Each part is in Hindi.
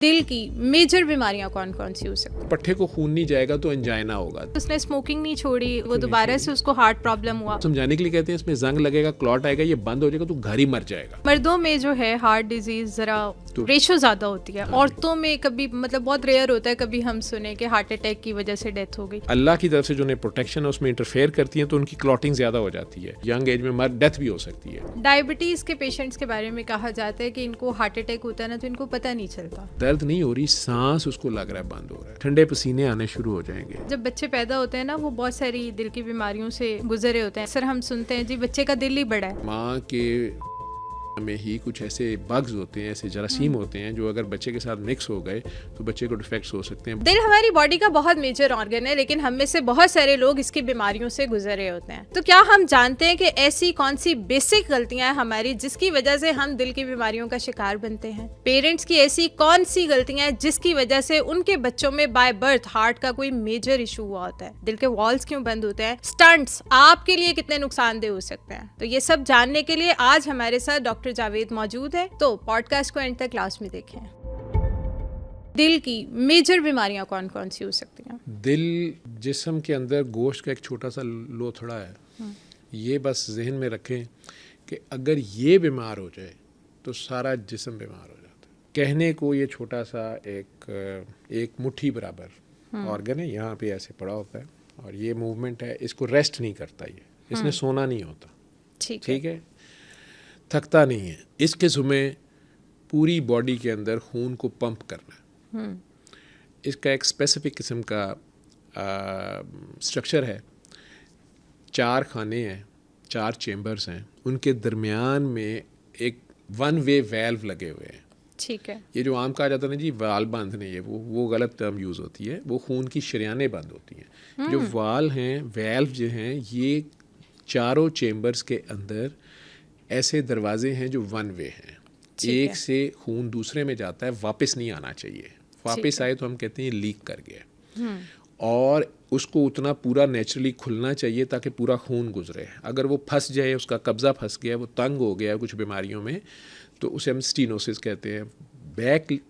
दिल की मेजर बीमारियां कौन कौन सी हो सकती हैं? पट्टे को खून नहीं जाएगा तो एंजाइना होगा। उसने स्मोकिंग नहीं छोड़ी, वो दोबारा से उसको हार्ट प्रॉब्लम हुआ। समझाने के लिए कहते हैं इसमें जंग लगेगा, क्लॉट आएगा, ये बंद हो जाएगा तो घर ही मर जाएगा। मर्दों में जो है हार्ट डिजीज जरा तो- रेशो ज्यादा होती है, औरतों में कभी मतलब बहुत रेयर होता है, कभी हम सुने कि हार्ट अटैक की वजह से डेथ हो गई। अल्लाह की तरफ से जो प्रोटेक्शन है उसमें इंटरफेयर करती है तो उनकी क्लॉटिंग ज्यादा हो जाती है, यंग एज में डेथ भी हो सकती है। डायबिटीज के पेशेंट्स के बारे में कहा जाता है कि इनको हार्ट अटैक होता है ना तो इनको पता नहीं चलता। दर्द नहीं हो रही, सांस उसको लग रहा है बंद हो रहा है, ठंडे पसीने आने शुरू हो जाएंगे। जब बच्चे पैदा होते हैं ना वो बहुत सारी दिल की बीमारियों से गुजरे होते हैं। सर हम सुनते हैं जी बच्चे का दिल ही बड़ा है। माँ के में ही कुछ ऐसे बग्स होते हैं, ऐसे जरासीम होते हैं जो अगर बच्चे के साथ मिक्स हो गए तो बच्चे को डिफेक्ट्स हो सकते हैं। दिल हमारी बॉडी का बहुत मेजर ऑर्गन है, लेकिन हम में से बहुत सारे लोग इसकी बीमारियों से गुजरे होते हैं। तो क्या हम जानते हैं कि ऐसी कौन सी बेसिक गलतियां हैं हमारी जिसकी वजह से हम दिल की बीमारियों का शिकार बनते हैं? पेरेंट्स की ऐसी कौन सी गलतियां हैं जिसकी वजह से उनके बच्चों में बाय बर्थ हार्ट का कोई मेजर इशू हुआ होता है? दिल के वॉल्स क्यों बंद होते हैं? स्टंट्स आपके लिए कितने नुकसानदेह हो सकते हैं? तो ये सब जानने के लिए आज हमारे साथ डॉक्टर जावेद मौजूद है, तो पॉडकास्ट को एंड तक क्लास में देखें। दिल की मेजर बीमारियां कौन कौन सी हो सकती हैं? दिल जिस्म के अंदर गोश्त का एक छोटा सा लोथड़ा है। ये बस जहन में रखें कि अगर ये बीमार हो जाए तो सारा जिस्म बीमार हो जाता है। कहने को ये छोटा सा एक मुट्ठी बराबर ऑर्गन है, यहाँ पे ऐसे पड़ा होता है और ये मूवमेंट है, इसको रेस्ट नहीं करता, ये इसने सोना नहीं होता। ठीक है, थकता नहीं है। इसके ज़ुम्मे पूरी बॉडी के अंदर खून को पंप करना है। इसका एक स्पेसिफिक किस्म का स्ट्रक्चर है। 4 खाने हैं, 4 चेम्बर्स हैं, उनके दरमियान में एक वन वे वेल्व लगे हुए हैं। ठीक है। ये जो आम कहा जाता है ना जी वाल बांधने, ये वो गलत टर्म यूज़ होती है। वो खून की शरियानें बंद होती हैं। जो वाल हैं, वेल्व जो हैं, ये चारों चेम्बर्स के अंदर ऐसे दरवाजे हैं जो वन वे हैं। एक से खून दूसरे में जाता है, वापस नहीं आना चाहिए। वापस आए तो हम कहते हैं लीक कर गया। और उसको उतना पूरा नेचुरली खुलना चाहिए ताकि पूरा खून गुजरे। अगर वो फंस जाए, उसका कब्ज़ा फंस गया, वो तंग हो गया कुछ बीमारियों में, तो उसे हम स्टीनोसिस कहते हैं। बैक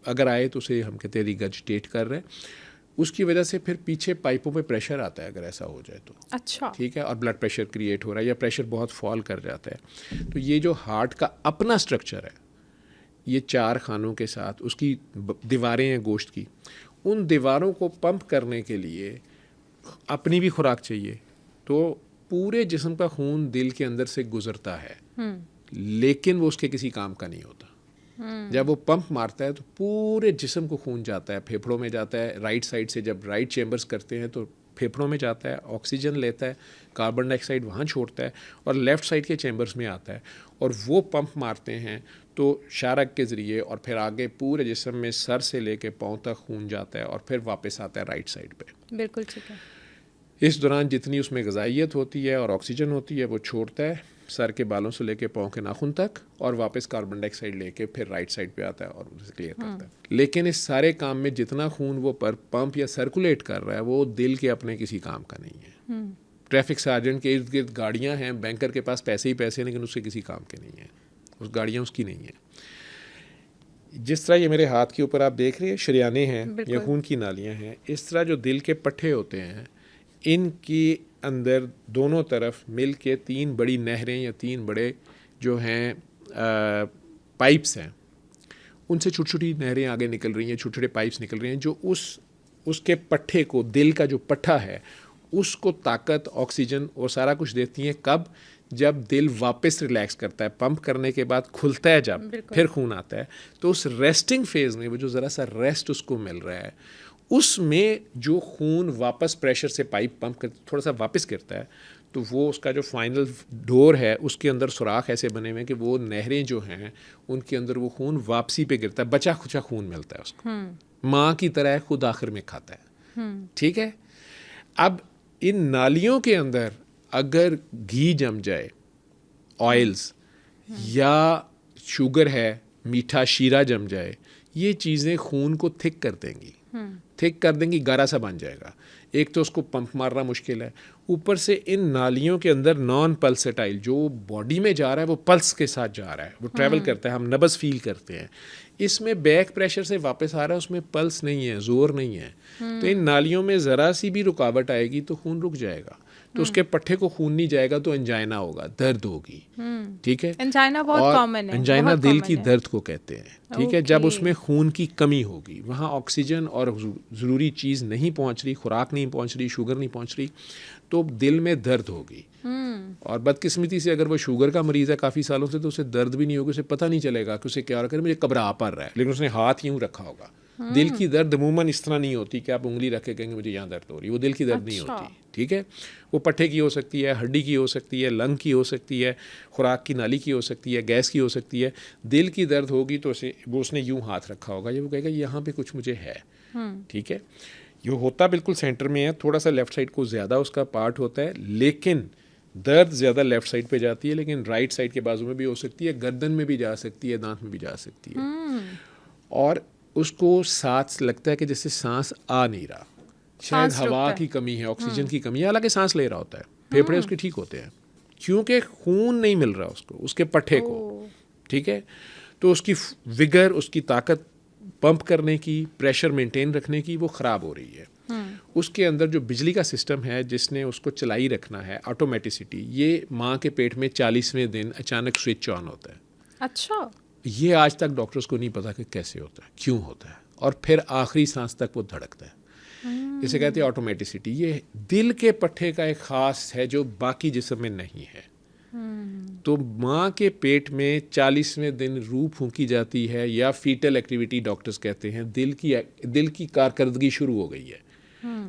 अगर आए तो उसे हम कहते हैं रिगर्जिटेट कर रहे हैं। उसकी वजह से फिर पीछे पाइपों पे प्रेशर आता है अगर ऐसा हो जाए तो। अच्छा। ठीक है, और ब्लड प्रेशर क्रिएट हो रहा है या प्रेशर बहुत फॉल कर जाता है। तो ये जो हार्ट का अपना स्ट्रक्चर है, ये 4 खानों के साथ उसकी दीवारें हैं गोश्त की, उन दीवारों को पंप करने के लिए अपनी भी खुराक चाहिए। तो पूरे जिस्म का खून दिल के अंदर से गुजरता है, लेकिन वो उसके किसी काम का नहीं होता। जब वो पंप मारता है तो पूरे जिस्म को खून जाता है, फेफड़ों में जाता है। राइट साइड से जब राइट चेम्बर्स करते हैं तो फेफड़ों में जाता है, ऑक्सीजन लेता है, कार्बन डाइऑक्साइड वहाँ छोड़ता है और लेफ़्ट साइड के चेम्बर्स में आता है। और वो पंप मारते हैं तो शारक के ज़रिए और फिर आगे पूरे जिस्म में सर से लेके पाँव तक खून जाता है और फिर वापस आता है राइट साइड पे। बिल्कुल ठीक है। इस दौरान जितनी उसमें ग़िज़ाइयत होती है और ऑक्सीजन होती है वो छोड़ता है सर के बालों से लेके पाँव के नाखून तक, और वापस कार्बन डाइऑक्साइड लेके फिर राइट साइड पे आता है और उसे क्लियर करता है। लेकिन इस सारे काम में जितना खून वो पर पंप या सर्कुलेट कर रहा है वो दिल के अपने किसी काम का नहीं है। ट्रैफिक सार्जेंट के इर्द गिर्द गाड़ियाँ हैं, बैंकर के पास पैसे ही पैसे, लेकिन उससे किसी काम के नहीं है, उस गाड़ियाँ उसकी नहीं है। जिस तरह ये मेरे हाथ के ऊपर आप देख रहे हैं शरियाने हैं या खून की नालियाँ हैं, इस तरह जो दिल के पट्टे होते हैं, इनकी अंदर दोनों तरफ मिल के 3 बड़ी नहरें या 3 बड़े जो हैं पाइप्स हैं, उनसे छोटी छोटी नहरें आगे निकल रही हैं, छोटे छोटे पाइप्स निकल रहे हैं जो उसके पट्टे को, दिल का जो पट्टा है उसको ताकत, ऑक्सीजन और सारा कुछ देती हैं। कब? जब दिल वापस रिलैक्स करता है, पंप करने के बाद खुलता है, जब फिर खून आता है, तो उस रेस्टिंग फेज़ में वो जो ज़रा सा रेस्ट उसको मिल रहा है, उसमें जो खून वापस प्रेशर से पाइप पंप कर थोड़ा सा वापस गिरता है, तो वो उसका जो फाइनल डोर है उसके अंदर सुराख ऐसे बने हुए हैं कि वो नहरें जो हैं उनके अंदर वो खून वापसी पे गिरता है, बचा खुचा खून मिलता है उसको। माँ की तरह खुद आखिर में खाता है। ठीक है। अब इन नालियों के अंदर अगर घी जम जाए, ऑयल्स या शुगर है, मीठा शीरा जम जाए, ये चीज़ें खून को थिक कर देंगी, गारा सा बन जाएगा। एक तो उसको पंप मारना मुश्किल है, ऊपर से इन नालियों के अंदर नॉन पल्सेटाइल जो बॉडी में जा रहा है वो पल्स के साथ जा रहा है, वो ट्रैवल करता है, हम नब्ज़ फील करते हैं। इसमें बैक प्रेशर से वापस आ रहा है, उसमें पल्स नहीं है, जोर नहीं है। तो इन नालियों में ज़रा सी भी रुकावट आएगी तो खून रुक जाएगा, तो उसके पट्टे को खून नहीं जाएगा तो एंजाइना होगा, दर्द होगी। ठीक है, एंजाइना बहुत कॉमन है, एंजाइना दिल की दर्द को कहते हैं। ठीक है, जब उसमें खून की कमी होगी, वहाँ ऑक्सीजन और ज़रूरी चीज़ नहीं पहुँच रही, खुराक नहीं पहुँच रही, शुगर नहीं पहुँच रही, तो दिल में दर्द होगी। और बदकिस्मती से अगर वो शुगर का मरीज़ है काफ़ी सालों से, तो उसे दर्द भी नहीं होगी, उसे पता नहीं चलेगा कि उसे क्या हो रहा है, मुझे घबरा पड़ रहा है, लेकिन उसने हाथ यूँ रखा होगा। दिल की दर्द अमूमन इस तरह नहीं होती कि आप उंगली रख के कहेंगे मुझे यहाँ दर्द हो रही है, वो दिल की दर्द नहीं होती। ठीक है, वो पट्टे की हो सकती है, हड्डी की हो सकती है, लंग की हो सकती है, खुराक की नाली की हो सकती है, गैस की हो सकती है। दिल की दर्द होगी तो वो उसने यूँ हाथ रखा होगा, ये वो कहेगा यहाँ पे कुछ मुझे है। ठीक है, ये होता बिल्कुल सेंटर में है, थोड़ा सा लेफ्ट साइड को ज़्यादा उसका पार्ट होता है, लेकिन दर्द ज़्यादा लेफ्ट साइड पे जाती है, लेकिन राइट साइड के बाजू में भी हो सकती है, गर्दन में भी जा सकती है, दांत में भी जा सकती है। और उसको सांस लगता है कि जैसे सांस आ नहीं रहा, शायद हवा की कमी है, ऑक्सीजन की कमी है, हालांकि सांस ले रहा होता है, फेफड़े उसके ठीक होते हैं, क्योंकि खून नहीं मिल रहा उसको, उसके पट्टे को। ठीक है, तो उसकी विगर, उसकी ताकत पंप करने की, प्रेशर मेंटेन रखने की, वो ख़राब हो रही है। उसके अंदर जो बिजली का सिस्टम है जिसने उसको चलाई रखना है, ऑटोमेटिसिटी, ये माँ के पेट में 40वें दिन अचानक स्विच ऑन होता है। अच्छा, ये आज तक डॉक्टर्स को नहीं पता कि कैसे होता है, क्यों होता है, और फिर आखिरी सांस तक वो धड़कता है। इसे कहते हैं ऑटोमेटिसिटी। ये दिल के पट्टे का एक ख़ास है जो बाकी जिस्म में नहीं है। तो माँ के पेट में 40वें दिन रूह फूंकी जाती है, या फीटल एक्टिविटी डॉक्टर्स कहते हैं, दिल की कारकर्दगी शुरू हो गई है।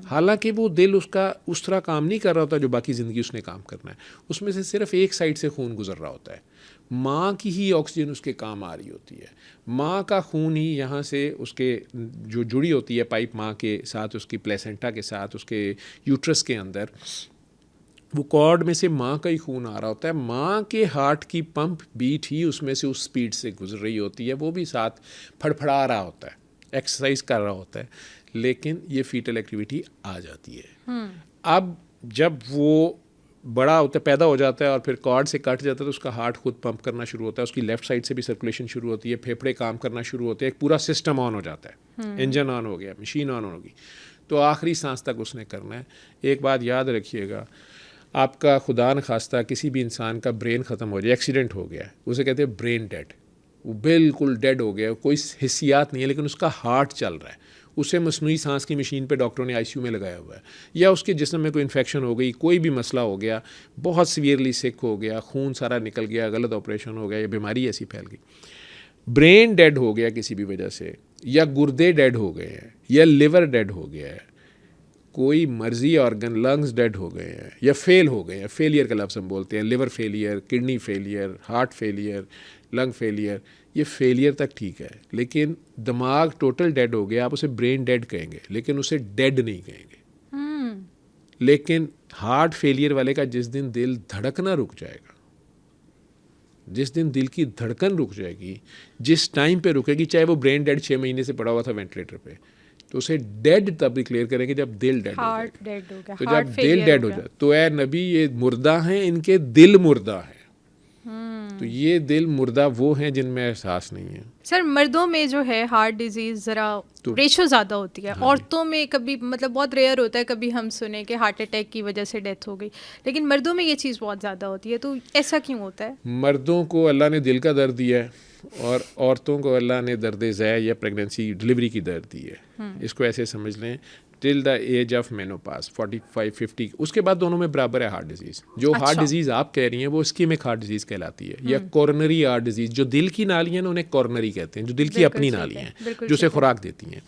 हालांकि वो दिल उसका उस तरह काम नहीं कर रहा होता जो बाकी ज़िंदगी उसने काम करना है, उसमें से सिर्फ एक साइड से खून गुजर रहा होता है, माँ की ही ऑक्सीजन उसके काम आ रही होती है। माँ का खून ही यहाँ से उसके जो जुड़ी होती है पाइप माँ के साथ, उसकी प्लेसेंटा के साथ, उसके यूट्रस के अंदर, वो कॉर्ड में से माँ का ही खून आ रहा होता है। माँ के हार्ट की पंप बीट ही उसमें से उस स्पीड से गुजर रही होती है, वो भी साथ फड़फड़ा रहा होता है, एक्सरसाइज कर रहा होता है, लेकिन ये फीटल एक्टिविटी आ जाती है। अब जब वो बड़ा होता है, पैदा हो जाता है और फिर कॉर्ड से कट जाता है, तो उसका हार्ट खुद पंप करना शुरू होता है, उसकी लेफ्ट साइड से भी सर्कुलेशन शुरू होती है, फेफड़े काम करना शुरू होते हैं, एक पूरा सिस्टम ऑन हो जाता है, इंजन ऑन हो गया, मशीन ऑन होगी, तो आखिरी सांस तक उसने करना है। एक बात याद रखिएगा, आपका खुदा न खास्ता किसी भी इंसान का ब्रेन ख़त्म हो जाए, एक्सीडेंट हो गया है, उसे कहते हैं ब्रेन डेड, वो बिल्कुल डेड हो गया, कोई हिस्सियात नहीं है, लेकिन उसका हार्ट चल रहा है, उसे मसनूई सांस की मशीन पे डॉक्टरों ने आईसीयू में लगाया हुआ है, या उसके जिस्म में कोई इन्फेक्शन हो गई, कोई भी मसला हो गया, बहुत सीवियरली सिक हो गया, खून सारा निकल गया, गलत ऑपरेशन हो गया, या बीमारी ऐसी फैल गई, ब्रेन डेड हो गया किसी भी वजह से, या गुर्दे डेड हो गए हैं, या लिवर डेड हो गया है, कोई मर्जी ऑर्गन, लंग्स डेड हो गए हैं या फेल हो गए हैं, फेलियर का लफ्ज़ हम बोलते हैं, liver failure, kidney failure, heart failure, lung failure, ये फेलियर तक ठीक है, लेकिन दिमाग टोटल डेड हो गया, आप उसे ब्रेन डेड कहेंगे, लेकिन उसे डेड नहीं कहेंगे। लेकिन हार्ट फेलियर वाले का जिस दिन दिल धड़कना रुक जाएगा, जिस दिन दिल की धड़कन रुक जाएगी, जिस टाइम पे रुकेगी, चाहे वो ब्रेन डेड 6 महीने से पड़ा हुआ था वेंटिलेटर पे, तो उसे डेड तब डिक्लेयर करेंगे जब दिल डेड हो जाए। तो जब दिल डेड हो जाए तो ए नबी ये मुर्दा हैं, इनके दिल मुर्दा है। तो ये दिल मुर्दा वो हैं जिनमें एहसास नहीं है। सर, मर्दों में जो है हार्ट डिजीज ज़रा रेशो ज़्यादा होती है, औरतों में कभी मतलब बहुत रेयर होता है, कभी हम सुने कि हार्ट अटैक की वजह से डेथ हो गई, लेकिन मर्दों में ये चीज़ बहुत ज़्यादा होती है, तो ऐसा क्यों होता है? मर्दों को अल्लाह ने दिल का दर्द दिया है और औरतों को अल्लाह ने दर्द ज़ै या प्रेगनेंसी डिलीवरी की दर्द दी है। इसको ऐसे समझ लें, टिल द एज ऑफ मेनोपास 45-50, उसके बाद दोनों में बराबर है हार्ट डिजीज़। जो हार्ट डिजीज़ आप कह रही हैं वो इस्कीमिक हार्ट डिजीज़ कहलाती है, या कोरोनरी हार्ट डिजीज़। जो दिल की नालियाँ हैं उन्हें कोरोनरी कहते हैं, जो दिल की अपनी नालियाँ हैं जो उसे खुराक देती हैं,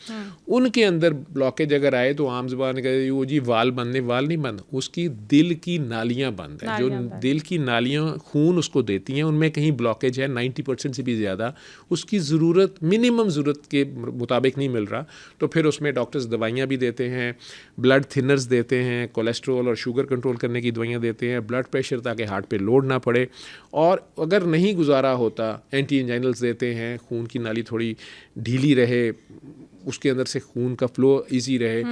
उनके अंदर ब्लॉकेज अगर आए तो आम ज़बान कहते वो जी वाल बंद, वाल नहीं बंद, उसकी दिल की नालियाँ बंद है। जो दिल की नालियाँ खून उसको देती हैं उनमें कहीं ब्लॉकेज है, 90% से भी ज़्यादा, उसकी ज़रूरत मिनिमम ज़रूरत के मुताबिक नहीं मिल रहा, तो फिर उसमें डॉक्टर्स दवाइयाँ भी देते हैं, ब्लड थिनर्स देते हैं, कोलेस्ट्रॉल और शुगर कंट्रोल करने की दवाइयाँ देते हैं, ब्लड प्रेशर ताकि हार्ट पे लोड ना पड़े, और अगर नहीं गुजारा होता एंटी एंजाइनल्स देते हैं, खून की नाली थोड़ी ढीली रहे, उसके अंदर से खून का फ्लो इजी रहे।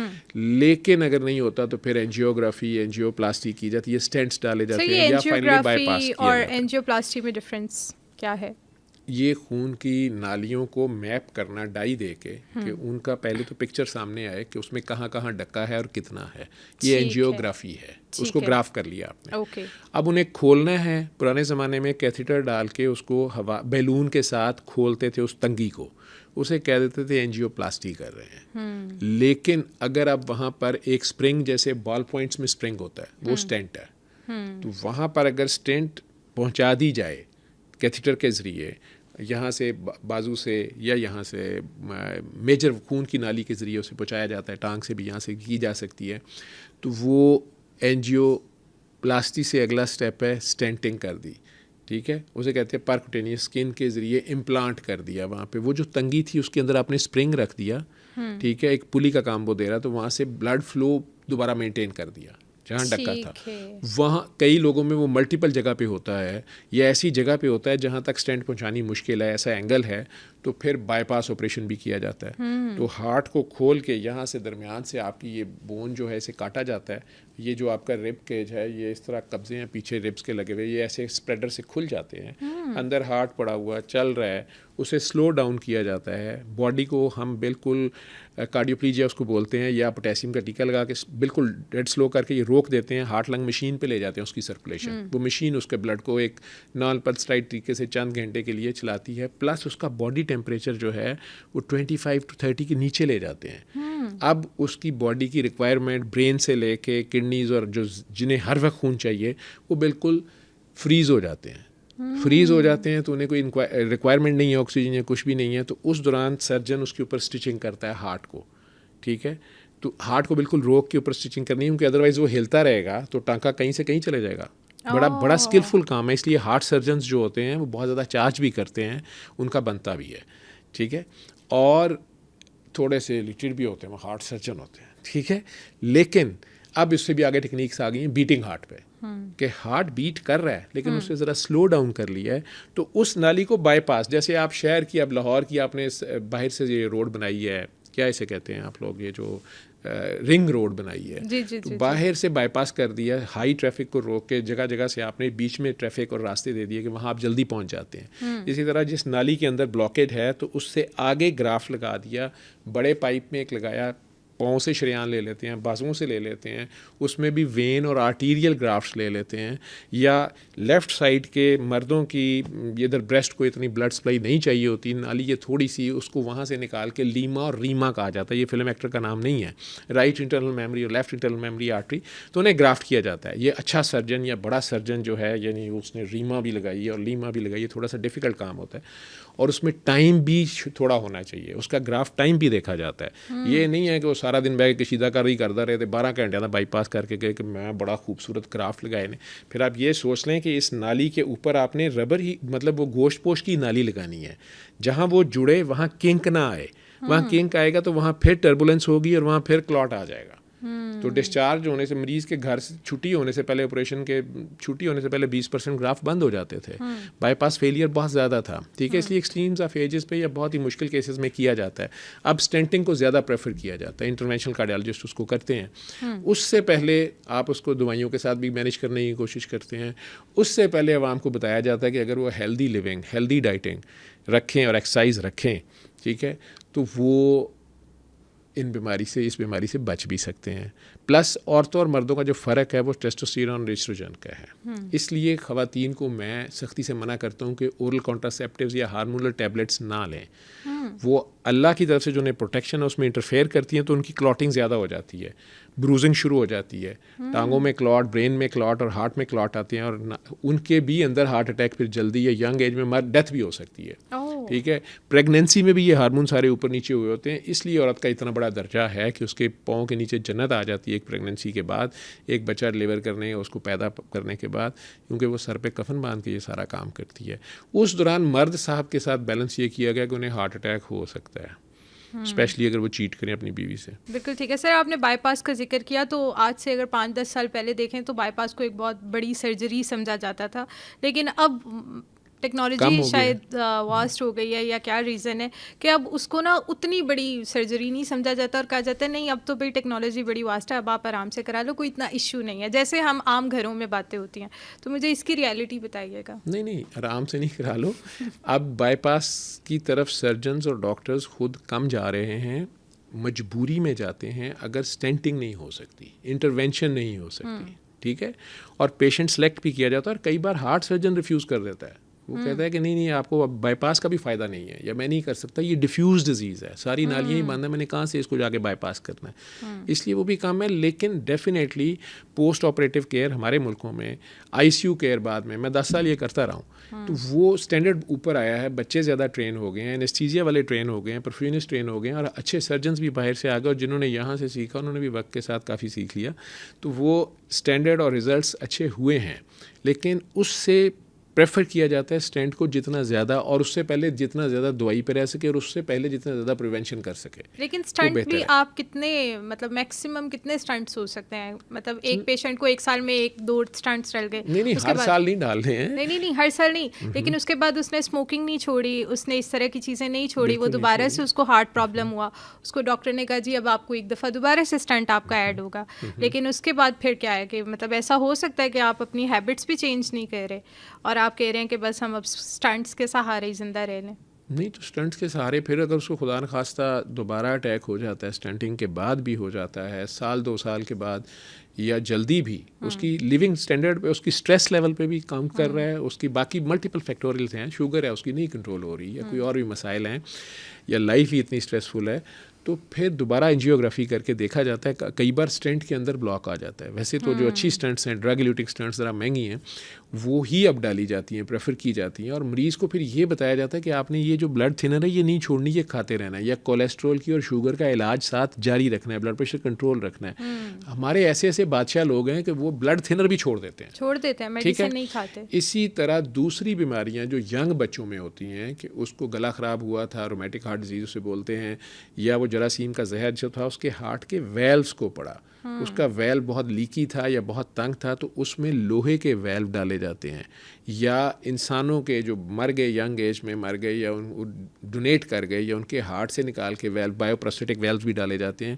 लेकिन अगर नहीं होता तो फिर एंजियोग्राफी, एंजियोप्लास्टी की जाती है, स्टेंट्स डाले जाते हैं या फाइनली बाईपास किया और जाता है। एंजियोप्लास्टी में डिफरेंस क्या है? ये खून की नालियों को मैप करना डाई दे के कि उनका पहले तो पिक्चर सामने आए कि उसमें कहाँ कहाँ डक्का है और कितना है, ये एंजियोग्राफी है। उसको ग्राफ कर लिया आपने। ओके। अब उन्हें खोलना है। पुराने ज़माने में कैथेटर डाल के उसको हवा बैलून के साथ खोलते थे उस तंगी को, उसे कह देते थे एंजियोप्लास्टी कर रहे हैं। लेकिन अगर अब वहाँ पर एक स्प्रिंग, जैसे बॉल पॉइंट्स में स्प्रिंग होता है, वो स्टेंट है, तो वहाँ पर अगर स्टेंट पहुँचा दी जाए कैथेटर के ज़रिए, यहाँ से बाजू से या यहाँ से मेजर खून की नाली के ज़रिए उसे पहुँचाया जाता है, टांग से भी यहाँ से की जा सकती है, तो वो एंजियोप्लास्टी से अगला स्टेप है स्टेंटिंग कर दी। ठीक है, उसे कहते हैं परक्यूटेनियस स्किन के ज़रिए इम्प्लांट कर दिया वहाँ पे। वो जो तंगी थी उसके अंदर आपने स्प्रिंग रख दिया, ठीक है, एक पुली का काम वो दे रहा, तो वहाँ से ब्लड फ्लो दोबारा मेंटेन कर दिया जहाँ डक्का था। वहाँ कई लोगों में वो मल्टीपल जगह पे होता है, या ऐसी जगह पे होता है जहाँ तक स्टेंट पहुँचानी मुश्किल है, ऐसा एंगल है, तो फिर बाईपास ऑपरेशन भी किया जाता है। तो हार्ट को खोल के यहाँ से दरमियान से आपकी ये बोन जो है इसे काटा जाता है। ये जो आपका रिब केज है, ये इस तरह कब्जे हैं पीछे रिब्स के लगे हुए, ये ऐसे स्प्रेडर से खुल जाते हैं। अंदर हार्ट पड़ा हुआ चल रहा है, उसे स्लो डाउन किया जाता है। बॉडी को हम बिल्कुल कार्डियोप्लीजिया उसको बोलते हैं, या पोटेशियम का टीका लगा के बिल्कुल डेड स्लो करके ये रोक देते हैं। हार्ट लंग मशीन पे ले जाते हैं उसकी सर्कुलेशन। वो मशीन उसके ब्लड को एक नॉन पल्सराइड तरीके से चंद घंटे के लिए चलाती है, प्लस उसका बॉडी टेम्परेचर जो है वो 25 to 30 के नीचे ले जाते हैं। अब उसकी बॉडी की रिक्वायरमेंट ब्रेन से लेके किडनीज और जो जिन्हें हर वक्त खून चाहिए वो बिल्कुल फ्रीज़ हो जाते हैं। फ्रीज़ हो जाते हैं तो उन्हें कोई रिक्वायरमेंट नहीं है ऑक्सीजन या कुछ भी नहीं है, तो उस दौरान सर्जन उसके ऊपर स्टिचिंग करता है हार्ट को। ठीक है, तो हार्ट को बिल्कुल रोक के ऊपर स्टिचिंग करनी है, क्योंकि अदरवाइज़ वो हिलता रहेगा तो टांका कहीं से कहीं चले जाएगा। बड़ा स्किलफुल काम है, इसलिए हार्ट सर्जन्स जो होते हैं वो बहुत ज़्यादा चार्ज भी करते हैं, उनका बनता भी है। ठीक है, और थोड़े से लिटिड भी होते हैं, वो हार्ट सर्जन होते हैं। ठीक है, लेकिन अब इससे भी आगे टेक्निक्स आ गई हैं बीटिंग हार्ट पे, कि हार्ट बीट कर रहा है लेकिन उसे ज़रा स्लो डाउन कर लिया है, तो उस नाली को बाईपास, जैसे आप शहर की, अब लाहौर की आपने बाहर से ये रोड बनाई है, क्या इसे कहते हैं आप लोग, ये जो रिंग रोड बनाई है, तो बाहर से बाईपास कर दिया, हाई ट्रैफिक को रोक के जगह जगह से आपने बीच में ट्रैफिक और रास्ते दे दिए कि वहाँ आप जल्दी पहुँच जाते हैं। इसी तरह जिस नाली के अंदर ब्लॉकेज है तो उससे आगे ग्राफ लगा दिया, बड़े पाइप में एक लगाया, पाँव से शरेयान ले लेते हैं, बाजुओं से ले लेते हैं, उसमें भी वेन और आर्टीरियल ग्राफ्ट्स ले लेते हैं, या लेफ़्ट साइड के मर्दों की इधर ब्रेस्ट को इतनी ब्लड सप्लाई नहीं चाहिए होती, नाली ये थोड़ी सी, उसको वहाँ से निकाल के लीमा और रीमा कहा जाता है, ये फिल्म एक्टर का नाम नहीं है, राइट इंटरनल मेमोरी और लेफ़्ट इंटरनल मेमोरी आर्टरी, तो उन्हें ग्राफ्ट किया जाता है। ये अच्छा सर्जन या बड़ा सर्जन जो है, यानी उसने रीमा भी लगाई है और लीमा भी लगाई है, थोड़ा सा डिफ़िकल्ट काम होता है, और उसमें टाइम भी थोड़ा होना चाहिए, उसका ग्राफ टाइम भी देखा जाता है। ये नहीं है कि वो सारा दिन बैठ के कशीदाकारी करता रहे थे, 12 घंटे का बाईपास करके गए कि मैं बड़ा खूबसूरत ग्राफ्ट लगाए ने। फिर आप ये सोच लें कि इस नाली के ऊपर आपने रबर ही, मतलब वो गोश्त पोश की नाली लगानी है, जहाँ वो जुड़े वहाँ किंक ना आए। वहाँ किंक आएगा तो वहाँ फिर टर्बुलेंस होगी और वहाँ फिर क्लॉट आ जाएगा। तो डिस्चार्ज होने से, मरीज़ के घर से छुट्टी होने से पहले, ऑपरेशन के छुट्टी होने से पहले 20% ग्राफ बंद हो जाते थे। बाईपास फेलियर बहुत ज़्यादा था। ठीक है, इसलिए एक्सट्रीम्स ऑफ एजेस पे या बहुत ही मुश्किल केसेस में किया जाता है। अब स्टेंटिंग को ज़्यादा प्रेफर किया जाता है, इंटरवेंशनल कार्डियोलॉजिस्ट उसको करते हैं। उससे पहले आप उसको दवाइयों के साथ भी मैनेज करने की कोशिश करते हैं। उससे पहले आवाम को बताया जाता है कि अगर वो हेल्दी लिविंग, हेल्दी डाइटिंग रखें और एक्सरसाइज रखें, ठीक है, तो वो इस बीमारी से बच भी सकते हैं। प्लस औरतों और मर्दों का जो फ़र्क है वो टेस्टोस्टेरोन और एस्ट्रोजन का है। इसलिए ख़वातीन को मैं सख्ती से मना करता हूँ कि ओरल कॉन्ट्रासेप्टिव्स या हार्मोनल टैबलेट्स ना लें। वो अल्लाह की तरफ से जो उन्हें प्रोटेक्शन है उसमें इंटरफेयर करती हैं, तो उनकी क्लॉटिंग ज़्यादा हो जाती है, ब्रूजिंग शुरू हो जाती है, टांगों में क्लॉट, ब्रेन में क्लॉट और हार्ट में क्लॉट आते हैं, और उनके भी अंदर हार्ट अटैक फिर जल्दी या यंग एज में डेथ भी हो सकती है। ठीक है, प्रेगनेंसी में भी ये हार्मोन सारे ऊपर नीचे हुए होते हैं, इसलिए औरत का इतना बड़ा दर्जा है कि उसके पाँव के नीचे जन्नत आ जाती है एक प्रेगनेंसी के बाद, एक बच्चा डिलीवर करने, उसको पैदा करने के बाद, क्योंकि वो सर पे कफन बांध के ये सारा काम करती है। उस दौरान मर्द साहब के साथ बैलेंस ये किया गया कि उन्हें हार्ट अटैक हो सकता है, स्पेशली अगर वो चीट करें अपनी बीवी से। बिल्कुल ठीक है सर, आपने बाईपास का जिक्र किया, तो आज से अगर 5-10 साल पहले देखें तो बाईपास को एक बहुत बड़ी सर्जरी समझा जाता था, लेकिन अब कम टेक्नोलॉजी हो गया शायद वास्ट हो गई है, या क्या रीज़न है कि अब उसको ना उतनी बड़ी सर्जरी नहीं समझा जाता और कहा जाता है नहीं अब तो भाई टेक्नोलॉजी बड़ी वास्ट है, अब आप आराम से करा लो, कोई इतना इश्यू नहीं है, जैसे हम आम घरों में बातें होती हैं। तो मुझे इसकी रियलिटी बताइएगा। नहीं नहीं, आराम से नहीं करा लो। अब बाईपास की तरफ सर्जन्स और डॉक्टर्स खुद कम जा रहे हैं, मजबूरी में जाते हैं अगर स्टेंटिंग नहीं हो सकती, इंटरवेंशन नहीं हो सकती, ठीक है, और पेशेंट सेलेक्ट भी किया जाता है। और कई बार हार्ट सर्जन रिफ्यूज़ कर देता है, वो कहता है कि नहीं नहीं आपको अब बाईपास का भी फ़ायदा नहीं है, या मैं नहीं कर सकता, ये डिफ्यूज़ डिजीज़ है, सारी नालियाँ ही बंद है, मैंने कहाँ से इसको जाके बाईपास करना है, इसलिए वो भी कम है। लेकिन डेफिनेटली पोस्ट ऑपरेटिव केयर हमारे मुल्कों में, आईसीयू केयर बाद में, मैं 10 साल ये करता रहा हूँ, तो वो स्टैंडर्ड ऊपर आया है, बच्चे ज़्यादा ट्रेन हो गए हैं, एनेस्थीसिया वाले ट्रेन हो गए हैं, परफ्यूनिस्ट ट्रेन हो गए हैं, और अच्छे सर्जन्स भी बाहर से आ गए, और जिन्होंने यहाँ से सीखा उन्होंने भी वक्त के साथ काफ़ी सीख लिया, तो वो स्टैंडर्ड और रिजल्ट्स अच्छे हुए हैं। लेकिन उससे प्रेफर किया जाता है स्टेंट को जितना ज़्यादा, और उससे पहले जितना ज़्यादा दवाई पर रह सके, और उससे पहले जितना ज़्यादा प्रिवेंशन कर सके। लेकिन स्टंट भी आप कितने, मतलब मैक्सिमम कितने स्टंट्स हो सकते हैं? मतलब एक पेशेंट को एक साल में 1-2 स्टंट्स डल गए, नहीं नहीं, हर साल नहीं डालने हैं। नहीं नहीं नहीं, हर साल नहीं, लेकिन उसके बाद उसने स्मोकिंग नहीं छोड़ी, उसने इस तरह की चीज़ें नहीं छोड़ी, वो दोबारा से उसको हार्ट प्रॉब्लम हुआ, उसको डॉक्टर ने कहा जी अब आपको एक दफ़ा दोबारा से स्टंट आपका ऐड होगा, लेकिन उसके बाद फिर क्या है कि मतलब ऐसा हो सकता है कि आप अपनी हैबिट्स भी चेंज नहीं कर रहे और आप कह रहे हैं कि बस हम अब स्टंट्स के सहारे ही जिंदा रह लें। नहीं तो स्टंट्स के सहारे फिर अगर उसको खुदा न खास्ता दोबारा अटैक हो जाता है, स्टंटिंग के बाद भी हो जाता है, साल 2 साल के बाद या जल्दी भी, उसकी लिविंग स्टैंडर्ड पे, उसकी स्ट्रेस लेवल पे भी काम कर रहा है, उसकी बाकी मल्टीपल फैक्टोरियल्स हैं, शुगर है उसकी नहीं कंट्रोल हो रही, या कोई और भी मसाइल हैं, या लाइफ ही इतनी स्ट्रेसफुल है, तो फिर दोबारा एंजियोग्राफी करके देखा जाता है। कई बार स्टेंट के अंदर ब्लॉक आ जाता है। वैसे तो जो अच्छी स्टेंट्स हैं, ड्रग इल्यूटिक स्टेंट्स ज़रा महंगी हैं, वो ही अब डाली जाती हैं, प्रेफर की जाती हैं, और मरीज़ को फिर ये बताया जाता है कि आपने ये जो ब्लड थिनर है ये नहीं छोड़नी, ये खाते रहना है, या कोलेस्ट्रॉल की और शुगर का इलाज साथ जारी रखना है, ब्लड प्रेशर कंट्रोल रखना है। हमारे ऐसे ऐसे बादशाह लोग हैं कि वो ब्लड थिनर भी छोड़ देते हैं, मेडिसिन नहीं खाते। इसी तरह दूसरी बीमारियां जो यंग बच्चों में होती हैं कि उसको गला ख़राब हुआ था, रोमेटिक हार्ट डिजीज़ उसे बोलते हैं, या वो जरासीम का जहर जो था उसके हार्ट के वेल्व्स को पड़ा, उसका वेल्व बहुत लीकी था या बहुत तंग था, तो उसमें लोहे के वेल्व डाले जाते हैं, या इंसानों के जो मर गए, यंग एज में मर गए या डोनेट कर गए, या उनके हार्ट से निकाल के वेल्व, बायोप्रोस्थेटिक वेल्व्स भी डाले जाते हैं,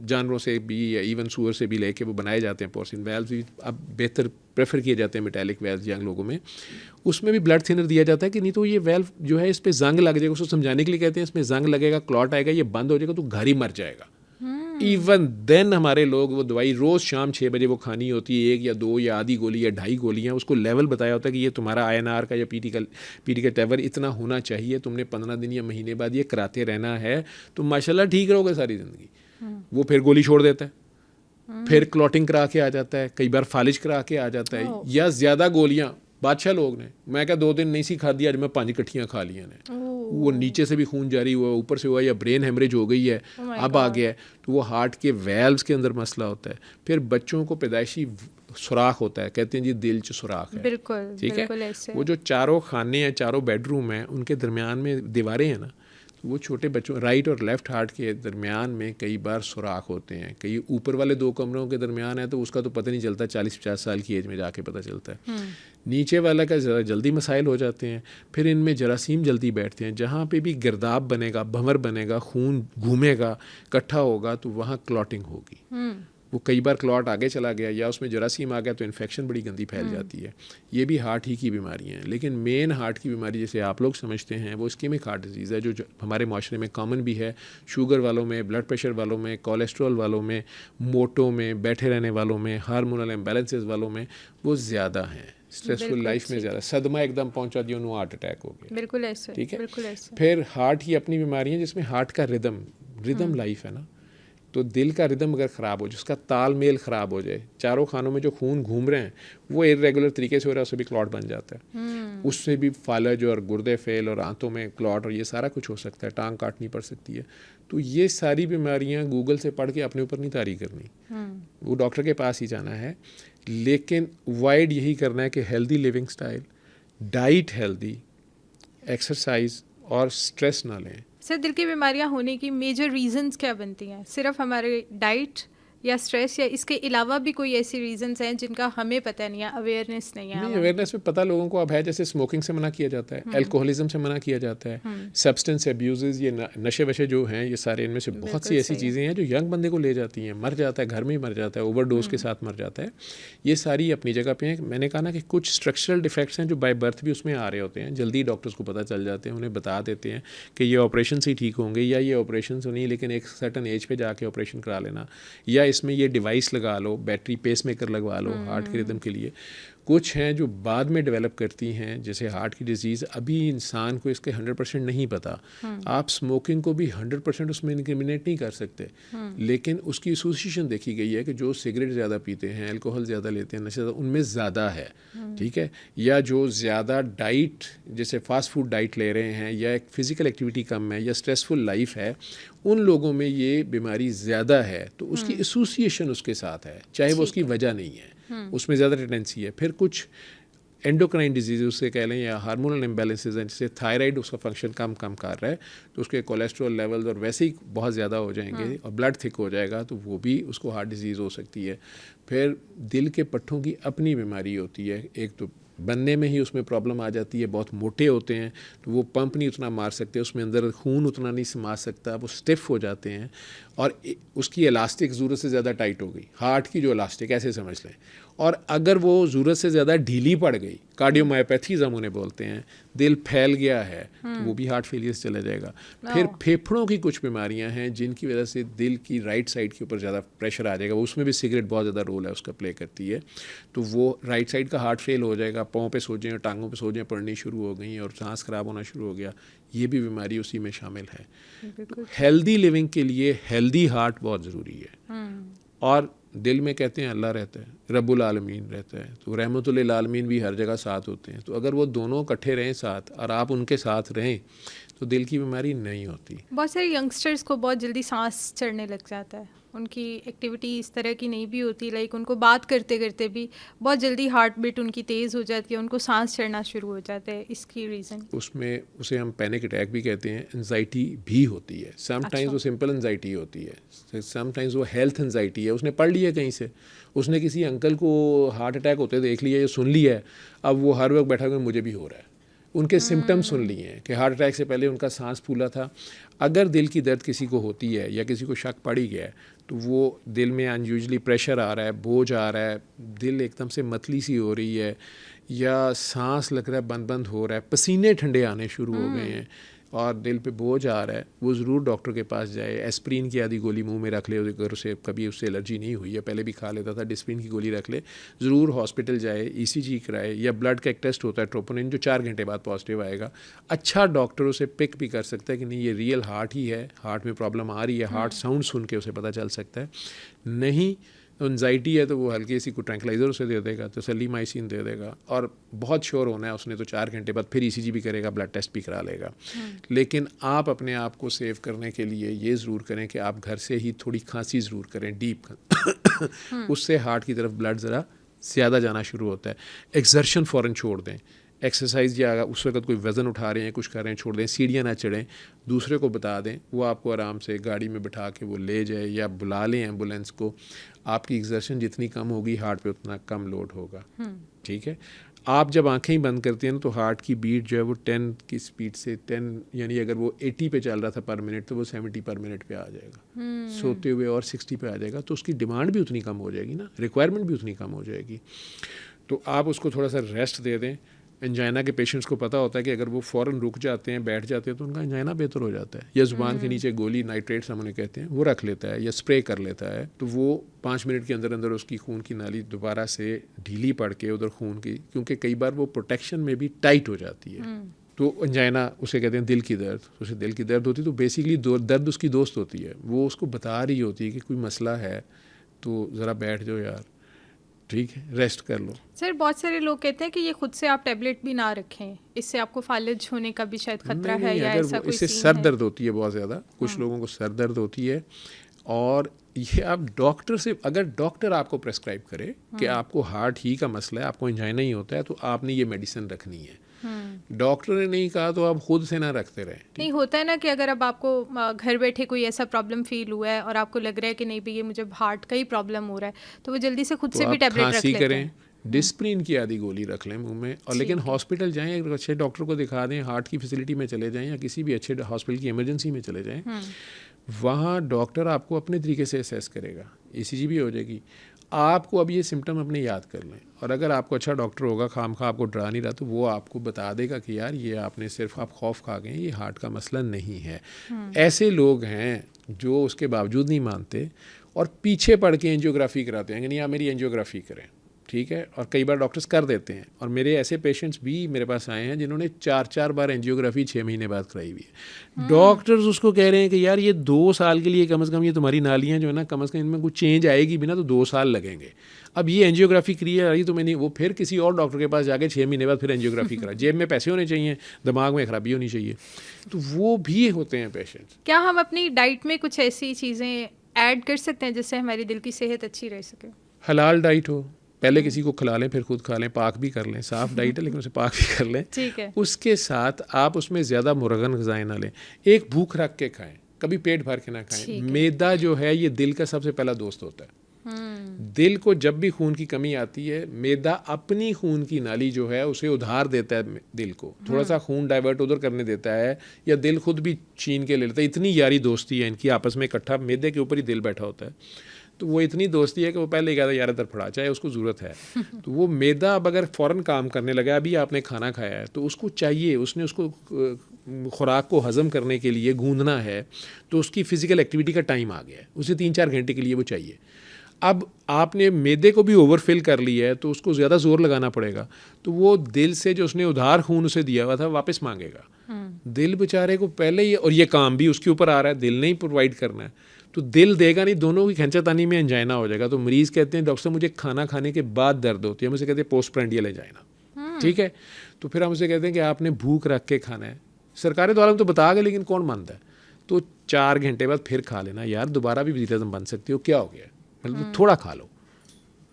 जानवरों से भी या इवन सूअर से भी लेके वो बनाए जाते हैं, पोर्सिन वेल्व्स भी अब बेहतर प्रेफर किए जाते हैं, मेटालिक वेल्व्स यंग लोगों में, उसमें भी ब्लड थिनर दिया जाता है कि नहीं तो ये वेल्व जो है इस पर जंग लग जाएगा, उसको समझाने के लिए कहते हैं इसमें जंग लगेगा, क्लॉट आएगा, ये बंद हो जाएगा तो घर ही मर जाएगा। इवन देन हमारे लोग वो दवाई रोज़ शाम 6 बजे वो खानी होती है, 1 या 2 या आधी गोली या 2.5 गोलियाँ, उसको लेवल बताया होता है कि ये तुम्हारा INR का या पीटी का लेवल इतना होना चाहिए, तुमने 15 दिन या महीने बाद ये कराते रहना है, तो माशाल्लाह ठीक रहोगे सारी ज़िंदगी। वो फिर गोली छोड़ देता है, फिर क्लॉटिंग करा के आ जाता है, कई बार फालिज करा के आ जाता है, या ज़्यादा गोलियाँ बादशाह लोग ने, मैं क्या 2 दिन नहीं सी खा दिया, आज मैं 5 इकट्ठियाँ खा लिया ने, वो नीचे से भी खून जारी हुआ, ऊपर से हुआ, या ब्रेन हेमरेज हो गई है, अब आ गया है, तो वो हार्ट के वेल्व्स के अंदर मसला होता है। फिर बच्चों को पैदाइशी सुराख होता है, कहते हैं जी दिल च सुराख है, बिल्कुल, ठीक बिल्कुल है, ऐसे। वो जो चारों खाने हैं, चारों बेडरूम हैं, उनके दरमियान में दीवारें हैं ना, वो छोटे बच्चों राइट और लेफ़्ट हार्ट के दरमियान में कई बार सुराख होते हैं, कई ऊपर वाले 2 कमरों के दरमियान है तो उसका तो पता नहीं चलता, 40-50 साल की एज में जाके पता चलता है, नीचे वाला का ज़रा जल्दी मसाइल हो जाते हैं, फिर इनमें जरासीम जल्दी बैठते हैं, जहाँ पे भी गिरदाब बनेगा, भंवर बनेगा, खून घूमेगा, इकट्ठा होगा, तो वहाँ क्लॉटिंग होगी, वो कई बार क्लॉट आगे चला गया या उसमें जरासीम आ गया तो इन्फेक्शन बड़ी गंदी फैल जाती है। ये भी हार्ट ही की बीमारियाँ हैं, लेकिन मेन हार्ट की बीमारी जैसे आप लोग समझते हैं वो इस्केमिक हार्ट डिजीज़ है, जो हमारे माशरे में कॉमन भी है, शुगर वालों में, ब्लड प्रेशर वालों में, कोलेस्ट्रॉल वालों में, मोटों में, बैठे रहने वालों में, हार्मोनल इम्बैलेंसेस वालों में वो ज़्यादा हैं, स्ट्रेसफुल लाइफ में ज़्यादा, सदमा एकदम पहुंचा दिया उन्होंने, हार्ट अटैक हो गया, बिल्कुल ऐसे, ठीक है। बिल्कुल ऐसे। फिर हार्ट की अपनी बीमारी है जिसमें हार्ट का रिदम लाइफ है ना, तो दिल का रिदम अगर ख़राब हो जाए, उसका तालमेल ख़राब हो जाए, चारों खानों में जो खून घूम रहे हैं वो इरेगुलर तरीके से हो रहा है, उससे भी क्लॉट बन जाता है, उससे भी फालज और गुर्दे फेल और आंतों में क्लॉट और ये सारा कुछ हो सकता है, टांग काटनी पड़ सकती है। तो ये सारी बीमारियां गूगल से पढ़ के अपने ऊपर नहीं तारी करनी, वो डॉक्टर के पास ही जाना है, लेकिन वाइड यही करना है कि healthy living style, diet healthy, exercise और स्ट्रेस ना लें। सर, दिल की बीमारियां होने की मेजर रीजंस क्या बनती हैं? सिर्फ हमारे डाइट या स्ट्रेस, या इसके अलावा भी कोई ऐसी रीजंस हैं जिनका हमें पता नहीं है, अवेयरनेस नहीं है? नहीं, अवेयरनेस में पता लोगों को अब है, जैसे स्मोकिंग से मना किया जाता है, अल्कोहलिज्म से मना किया जाता है, सब्सटेंस एब्यूजेस, ये नशे वशे जो हैं, ये सारे इनमें से बहुत सी ऐसी चीज़ें हैं जो यंग बंदे को ले जाती हैं, मर जाता है, घर में ही मर जाता है, ओवरडोज के साथ मर जाता है। ये सारी अपनी जगह पे हैं। मैंने कहा ना कि कुछ स्ट्रक्चरल डिफेक्ट्स हैं जो बाय बर्थ भी उसमें आ रहे होते हैं, जल्दी डॉक्टर्स को पता चल जाते हैं, उन्हें बता देते हैं कि ये ऑपरेशन से ही ठीक होंगे, या ये ऑपरेशन से नहीं, लेकिन एक सर्टन एज पे जाके ऑपरेशन करा लेना, या इसमें ये डिवाइस लगा लो, बैटरी पेसमेकर लगवा लो हार्ट के रिदम के लिए। कुछ हैं जो बाद में डेवलप करती हैं, जैसे हार्ट की डिजीज़, अभी इंसान को इसके 100% नहीं पता। आप स्मोकिंग को भी 100% उसमें इंक्रिमिनेट नहीं कर सकते, लेकिन उसकी एसोसिएशन देखी गई है कि जो सिगरेट ज़्यादा पीते हैं, अल्कोहल ज़्यादा लेते हैं, नशे उनमें ज़्यादा है, ठीक है, या जो ज़्यादा डाइट, जैसे फास्ट फूड डाइट ले रहे हैं, या एक फ़िज़िकल एक्टिविटी कम है, या स्ट्रेसफुल लाइफ है, उन लोगों में ये बीमारी ज़्यादा है। तो उसकी एसोसिएशन उसके साथ है, चाहे वो उसकी वजह नहीं है, उसमें ज़्यादा टेंडेंसी है। फिर कुछ एंडोक्राइन डिजीज़ उससे कह लें, या हार्मोनल इम्बैलेंसेस हैं, जैसे थायराइड उसका फंक्शन कम कर रहा है, तो उसके कोलेस्ट्रॉल लेवल्स और वैसे ही बहुत ज़्यादा हो जाएंगे और ब्लड थिक हो जाएगा, तो वो भी उसको हार्ट डिजीज़ हो सकती है। फिर दिल के पट्ठों की अपनी बीमारी होती है, एक तो बनने में ही उसमें प्रॉब्लम आ जाती है, बहुत मोटे होते हैं तो वो पंप नहीं उतना मार सकते, उसमें अंदर खून उतना नहीं समा सकता, वो स्टिफ हो जाते हैं, और उसकी इलास्टिक ज़रूरत से ज़्यादा टाइट हो गई, हार्ट की जो इलास्टिक ऐसे समझ लें, और अगर वो ज़रूरत से ज़्यादा ढीली पड़ गई, कार्डियोमायोपैथीज हम उन्हें बोलते हैं, दिल फैल गया है, तो वो भी हार्ट फेलियर से चला जाएगा। फिर फेफड़ों की कुछ बीमारियां हैं जिनकी वजह से दिल की राइट साइड के ऊपर ज़्यादा प्रेशर आ जाएगा, उसमें भी सिगरेट बहुत ज़्यादा रोल है उसका, प्ले करती है, तो वो राइट साइड का हार्ट फेल हो जाएगा, पाँव पे सोजें, टांगों पे सोजें पड़नी शुरू हो गई और सांस खराब होना शुरू हो गया, ये भी बीमारी उसी में शामिल है। हेल्दी लिविंग के लिए हेल्दी हार्ट बहुत ज़रूरी है, और दिल में कहते हैं अल्लाह रहता है, रब्बुल आलमीन रहता है, तो रहमतुल आलमीन भी हर जगह साथ होते हैं, तो अगर वो दोनों इकट्ठे रहें साथ और आप उनके साथ रहें तो दिल की बीमारी नहीं होती। बहुत सारे यंगस्टर्स को बहुत जल्दी सांस चढ़ने लग जाता है, उनकी एक्टिविटी इस तरह की नहीं भी होती, लाइक उनको बात करते करते भी बहुत जल्दी हार्ट बीट उनकी तेज़ हो जाती है, उनको सांस चढ़ना शुरू हो जाता है। इसकी रीज़न उसमें उसे हम पैनिक अटैक भी कहते हैं, एंजाइटी भी होती है समटाइम्स, वो सिंपल एंजाइटी होती है, समटाइम्स वो हेल्थ एंजाइटी है, उसने पढ़ लिया कहीं से, उसने किसी अंकल को हार्ट अटैक होते देख लिया या सुन लिया है, अब वो हर वक्त बैठा हुआ मुझे भी हो रहा है, उनके सिम्टम्स सुन लिए हैं कि हार्ट अटैक से पहले उनका सांस फूला था। अगर दिल की दर्द किसी को होती है या किसी को शक पड़ ही गया है, तो वो दिल में अनयूजली प्रेशर आ रहा है, बोझ आ रहा है, दिल एकदम से मतली सी हो रही है, या सांस लग रहा है बंद बंद हो रहा है, पसीने ठंडे आने शुरू हो गए हैं और दिल पे बोझ आ रहा है, वो ज़रूर डॉक्टर के पास जाए। एस्प्रिन की आधी गोली मुंह में रख ले, अगर उसे कभी उससे एलर्जी नहीं हुई है, पहले भी खा लेता था, डिस्प्रिन की गोली रख ले, ज़रूर हॉस्पिटल जाए, ईसीजी कराए, या ब्लड का एक टेस्ट होता है ट्रोपोनिन जो 4 घंटे बाद पॉजिटिव आएगा। अच्छा डॉक्टर उसे पिक भी कर सकता है कि नहीं ये रियल हार्ट ही है, हार्ट में प्रॉब्लम आ रही है, हार्ट साउंड सुन के उसे पता चल सकता है। नहीं तो एंजाइटी है तो वो हल्की सी को ट्रैंक्लाइज़र उसे दे देगा, तसल्लीमाइसिन दे देगा, और बहुत श्योर होना है उसने तो 4 घंटे बाद फिर ईसीजी भी करेगा, ब्लड टेस्ट भी करा लेगा। लेकिन आप अपने आप को सेव करने के लिए ये ज़रूर करें कि आप घर से ही थोड़ी खांसी ज़रूर करें, डीप उससे हार्ट की तरफ ब्लड ज़रा ज़्यादा जाना शुरू होता है। एक्सर्शन फ़ौरन छोड़ दें, एक्सरसाइज या उस वक्त कोई वज़न उठा रहे हैं, कुछ कर रहे हैं, छोड़ दें, सीढ़ियाँ ना चढ़ें, दूसरे को बता दें, वो आपको आराम से गाड़ी में बिठा के वो ले जाए, या बुला लें एम्बुलेंस को। आपकी एक्सर्शन जितनी कम होगी हार्ट पे उतना कम लोड होगा, ठीक है। आप जब आंखें ही बंद करते हैं ना तो हार्ट की बीट जो है वो 10 की स्पीड से 10, यानी अगर वो 80 पे चल रहा था पर मिनट तो वो 70 पर मिनट पे आ जाएगा, सोते हुए, और 60 पे आ जाएगा, तो उसकी डिमांड भी उतनी कम हो जाएगी ना, रिक्वायरमेंट भी उतनी कम हो जाएगी। तो आप उसको थोड़ा सा रेस्ट दे दें। एंजाइना के पेशेंट्स को पता होता है कि अगर वो फ़ौरन रुक जाते हैं, बैठ जाते हैं, तो उनका एंजाइना बेहतर हो जाता है। या ज़ुबान के नीचे गोली, नाइट्रेट्स हम उन्हें कहते हैं, वो रख लेता है या स्प्रे कर लेता है, तो वो 5 मिनट के अंदर अंदर उसकी खून की नाली दोबारा से ढीली पड़ के उधर खून की, क्योंकि कई बार वो प्रोटेक्शन में भी टाइट हो जाती है, तो एंजाइना उसे कहते हैं दिल की दर्द, उसे दिल की दर्द होती है, तो बेसिकली दर्द उसकी दोस्त होती है, वो उसको बता रही होती है कि कोई मसला है तो ज़रा बैठ जाओ यार, ठीक है, रेस्ट कर लो। सर बहुत सारे लोग कहते हैं कि ये खुद से आप टैबलेट भी ना रखें, इससे आपको फालिज होने का भी शायद खतरा है, या ऐसा कोई इससे सर दर्द होती है बहुत ज़्यादा, कुछ लोगों को सर दर्द होती है, और ये आप डॉक्टर से, अगर डॉक्टर आपको प्रेस्क्राइब करे कि आपको हार्ट ही का मसला है, आपको एंजाइना ही होता है, तो आपने ये मेडिसिन रखनी है। डॉक्टर ने नहीं कहा तो आप खुद से ना रखते रहें। नहीं होता है ना कि अगर अब आपको घर बैठे कोई ऐसा प्रॉब्लम फील हुआ है और आपको लग रहा है कि नहीं भैया मुझे हार्ट का ही प्रॉब्लम हो रहा है, तो वो जल्दी से खुद से भी टैबलेट रख खांसी लेते करें, हैं। डिस्प्रिन की आधी गोली रख लें मुंह में, और लेकिन हॉस्पिटल जाएं, एक अच्छे डॉक्टर को दिखा दें, हार्ट की फैसिलिटी में चले जाएं या किसी भी अच्छे हॉस्पिटल की इमरजेंसी में चले जाएं। वहाँ डॉक्टर आपको अपने तरीके से असेस करेगा, ECG भी हो जाएगी। आपको अब ये सिम्टम अपने याद कर लें, और अगर आपको अच्छा डॉक्टर होगा, खामखा आपको डरा नहीं रहा, तो वो आपको बता देगा कि यार ये आपने सिर्फ आप खौफ खा गए, ये हार्ट का मसला नहीं है। ऐसे लोग हैं जो उसके बावजूद नहीं मानते और पीछे पड़ के एंजियोग्राफी कराते हैं कि नहीं आप मेरी एंजियोग्राफी करें, ठीक है, और कई बार डॉक्टर्स कर देते हैं। और मेरे ऐसे पेशेंट्स भी मेरे पास आए हैं जिन्होंने 4-4 बार एंजियोग्राफी 6 महीने बाद कराई हुई है। डॉक्टर्स उसको कह रहे हैं कि यार ये 2 साल के लिए कम से कम, ये तुम्हारी नालियाँ जो है ना, कम से कम इनमें कुछ चेंज आएगी भी ना तो 2 साल लगेंगे। अब ये एंजियोग्राफी क्रिया रही तो मैंने वो फिर किसी और डॉक्टर के पास जाके 6 महीने बाद फिर एंजियोग्राफी करा। जेब में पैसे होने चाहिए, दिमाग में खराबी होनी चाहिए, तो वो भी होते हैं पेशेंट्स। क्या हम अपनी डाइट में कुछ ऐसी चीज़ें ऐड कर सकते हैं जिससे हमारी दिल की सेहत अच्छी रह सके? हलाल डाइट हो, पहले किसी को खिला लें फिर खुद खा लें, पाक भी कर लें, साफ़ डाइट है लेकिन उसे पाक भी कर लें, ठीक है। उसके साथ आप उसमें ज़्यादा मुरगन ग़िज़ाएं ना लें, एक भूख रख के खाएं, कभी पेट भर के ना खाएं। मैदा जो है ये दिल का सबसे पहला दोस्त होता है। दिल को जब भी खून की कमी आती है, मैदा अपनी खून की नाली जो है उसे उधार देता है दिल को, थोड़ा सा खून डाइवर्ट उधर करने देता है, या दिल खुद भी छीन के ले लेता है। इतनी यारी दोस्ती है इनकी आपस में, इकट्ठा मैदे के ऊपर ही दिल बैठा होता है, तो वो इतनी दोस्ती है कि वो पहले ही कहता है यार इधर फड़ा, चाहे उसको ज़रूरत है। तो वो मैदा अब अगर फ़ौरन काम करने लगा, अभी आपने खाना खाया है तो उसको चाहिए, उसने उसको खुराक को हज़म करने के लिए गूंदना है, तो उसकी फ़िज़िकल एक्टिविटी का टाइम आ गया है, उसे 3-4 घंटे के लिए वो चाहिए। अब आपने मैदे को भी ओवरफिल कर लिया है तो उसको ज़्यादा ज़ोर लगाना पड़ेगा, तो वो दिल से जो उसने उधार खून उसे दिया हुआ था वापस मांगेगा। दिल बेचारे को पहले ही, और ये काम भी उसके ऊपर आ रहा है, दिल ने ही प्रोवाइड करना है, तो दिल देगा नहीं, दोनों की खींचातानी में एंजाइना हो जाएगा। तो मरीज़ कहते हैं डॉक्टर साहब मुझे खाना खाने के बाद दर्द होती है, मुझे कहते हैं पोस्टप्रेंडियल एंजाइना, ठीक है। तो फिर हम उसे कहते हैं कि आपने भूख रख के खाना है। सरकारी द्वारा तो बता गए लेकिन कौन मानता है, तो 4 घंटे बाद फिर खा लेना यार, दोबारा भी वज़ीर आज़म बन सकते हो, क्या हो गया, मतलब थोड़ा खा लो।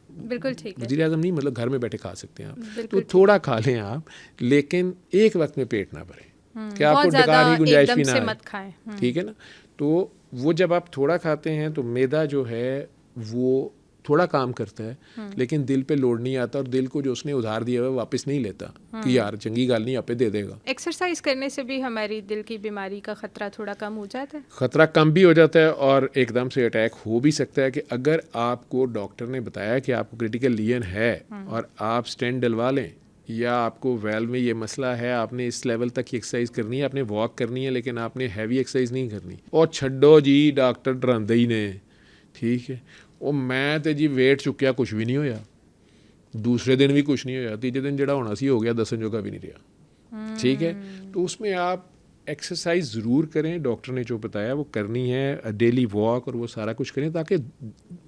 बिल्कुल ठीक है। वज़ीर आज़म नहीं, मतलब घर में बैठे खा सकते हैं आप, तो थोड़ा खा लें आप, लेकिन एक वक्त में पेट ना भरे, क्या आपको डकार की गुंजाइश भी ना आए, ठीक है ना। तो वो जब आप थोड़ा खाते हैं तो मैदा जो है वो थोड़ा काम करता है, लेकिन दिल पे लोड नहीं आता, और दिल को जो उसने उधार दिया हुआ वापस नहीं लेता कि यार चंगी गाल नहीं, आपे दे देगा। एक्सरसाइज करने से भी हमारी दिल की बीमारी का खतरा थोड़ा कम हो जाता है? खतरा कम भी हो जाता है, और एकदम से अटैक हो भी सकता है कि अगर आपको डॉक्टर ने बताया कि आपको क्रिटिकल लीजन है और आप स्टेंट डलवा लें, या आपको वेल्व में ये मसला है, आपने इस लेवल तक की एक्सरसाइज करनी है, आपने वॉक करनी है, लेकिन आपने हैवी एक्सरसाइज नहीं करनी, और छड्डो जी डॉक्टर डरांदे ही ने, ठीक है। और मैं तो जी वेट चुक्या कुछ भी नहीं होया, दूसरे दिन भी कुछ नहीं होया, तीजे दिन जड़ा होना सी हो गया, दसन जोगा भी नहीं रहा, ठीक है। तो उसमें आप एक्सरसाइज ज़रूर करें, डॉक्टर ने जो बताया वो करनी है, डेली वॉक और वो सारा कुछ करें, ताकि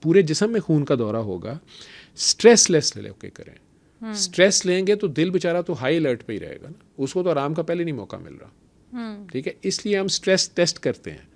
पूरे जिस्म में खून का दौरा होगा। स्ट्रेस लेस लेके करें, स्ट्रेस लेंगे तो दिल बेचारा तो हाई अलर्ट पे ही रहेगा ना, उसको तो आराम का पहले नहीं मौका मिल रहा, ठीक है। इसलिए हम स्ट्रेस टेस्ट करते हैं,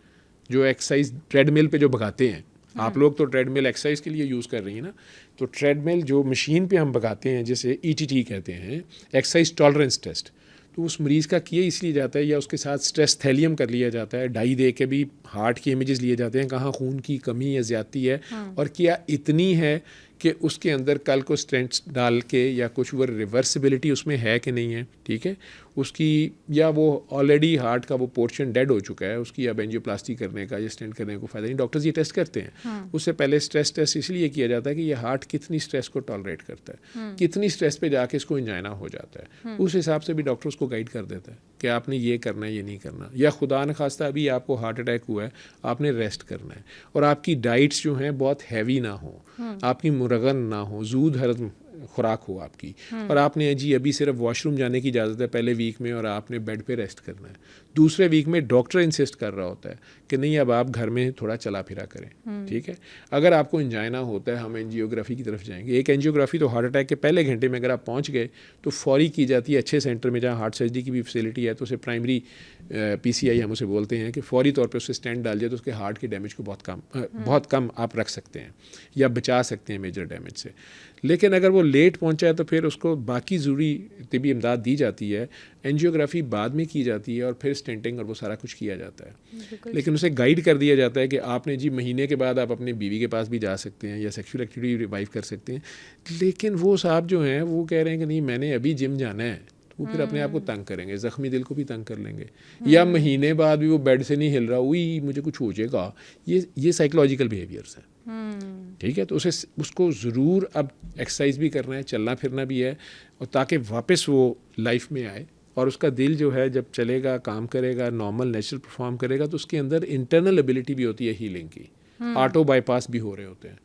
जो एक्सरसाइज ट्रेडमिल पे जो भगाते हैं, आप लोग तो ट्रेडमिल एक्सरसाइज के लिए यूज़ कर रही हैं ना, तो ट्रेडमिल जो मशीन पे हम भगाते हैं, जैसे ETT कहते हैं, एक्सरसाइज टॉलरेंस टेस्ट, तो उस मरीज़ का किए इसलिए जाता है, या उसके साथ स्ट्रेस थैलियम कर लिया जाता है, डाई दे के भी हार्ट की इमेजेस लिए जाते हैं, कहाँ खून की कमी या ज़्यादती है, और क्या इतनी है कि उसके अंदर कल को स्टेंट्स डाल के या कुछ वो रिवर्सिबिलिटी उसमें है कि नहीं है, ठीक है, उसकी, या वो ऑलरेडी हार्ट का वो पोर्शन डेड हो चुका है, उसकी अब एंजियोप्लास्टी करने का या स्टेंट करने को फ़ायदा नहीं। डॉक्टर्स ये टेस्ट करते हैं, उससे पहले स्ट्रेस टेस्ट इसलिए किया जाता है कि ये हार्ट कितनी स्ट्रेस को टॉलरेट करता है, कितनी स्ट्रेस पे जाके इसको एंजाइना हो जाता है, उस हिसाब से भी डॉक्टर उसको गाइड कर देता है कि आपने ये करना है, ये नहीं करना, या खुदा न खास्ता अभी आपको हार्ट अटैक हुआ है, आपने रेस्ट करना है, और आपकी डाइट्स जो हैं बहुत हैवी ना हो, आपकी मुरगन ना हो, जूद हजम खुराक हो आपकी, और आपने जी अभी सिर्फ वॉशरूम जाने की इजाज़त है पहले वीक में, और आपने बेड पे रेस्ट करना है, दूसरे वीक में डॉक्टर इंसिस्ट कर रहा होता है कि नहीं अब आप घर में थोड़ा चला फिरा करें, ठीक है। अगर आपको एंजाइना होता है हम एंजियोग्राफी की तरफ जाएंगे। एक एंजियोग्राफी तो हार्ट अटैक के पहले घंटे में अगर आप पहुंच गए तो फौरी की जाती है अच्छे सेंटर में जहाँ हार्ट सर्जरी की भी फैसिलिटी है, तो उसे प्राइमरी PCI हम उसे बोलते हैं कि फौरी तौर पे उसे स्टेंट डाल दिया तो उसके हार्ट के डैमेज को बहुत कम आप रख सकते हैं या बचा सकते हैं मेजर डैमेज से। लेकिन अगर वो लेट पहुंचा है तो फिर उसको बाकी ज़रूरी तिबी इमदाद दी जाती है, एंजियोग्राफी बाद में की जाती है और फिर स्टेंटिंग और वो सारा कुछ किया जाता है। लेकिन उसे गाइड कर दिया जाता है कि आपने जी महीने के बाद आप अपनी बीवी के पास भी जा सकते हैं या सेक्सुअल एक्टिविटी रिवाइव कर सकते हैं। लेकिन वो साहब जो हैं वो कह रहे हैं कि नहीं मैंने अभी जिम जाना है, वो फिर अपने आप को तंग करेंगे, ज़ख्मी दिल को भी तंग कर लेंगे, या महीने बाद भी वो बेड से नहीं हिल रहा, वही मुझे कुछ हो जाएगा, ये साइकोलॉजिकल बिहेवियर्स हैं, ठीक है। तो उसको ज़रूर अब एक्सरसाइज भी करना है, चलना फिरना भी है, और ताकि वापस वो लाइफ में आए और उसका दिल जो है जब चलेगा, काम करेगा, नॉर्मल नेचुरल परफॉर्म करेगा, तो उसके अंदर इंटरनल एबिलिटी भी होती है हीलिंग की। ऑटो बाईपास भी हो रहे होते हैं,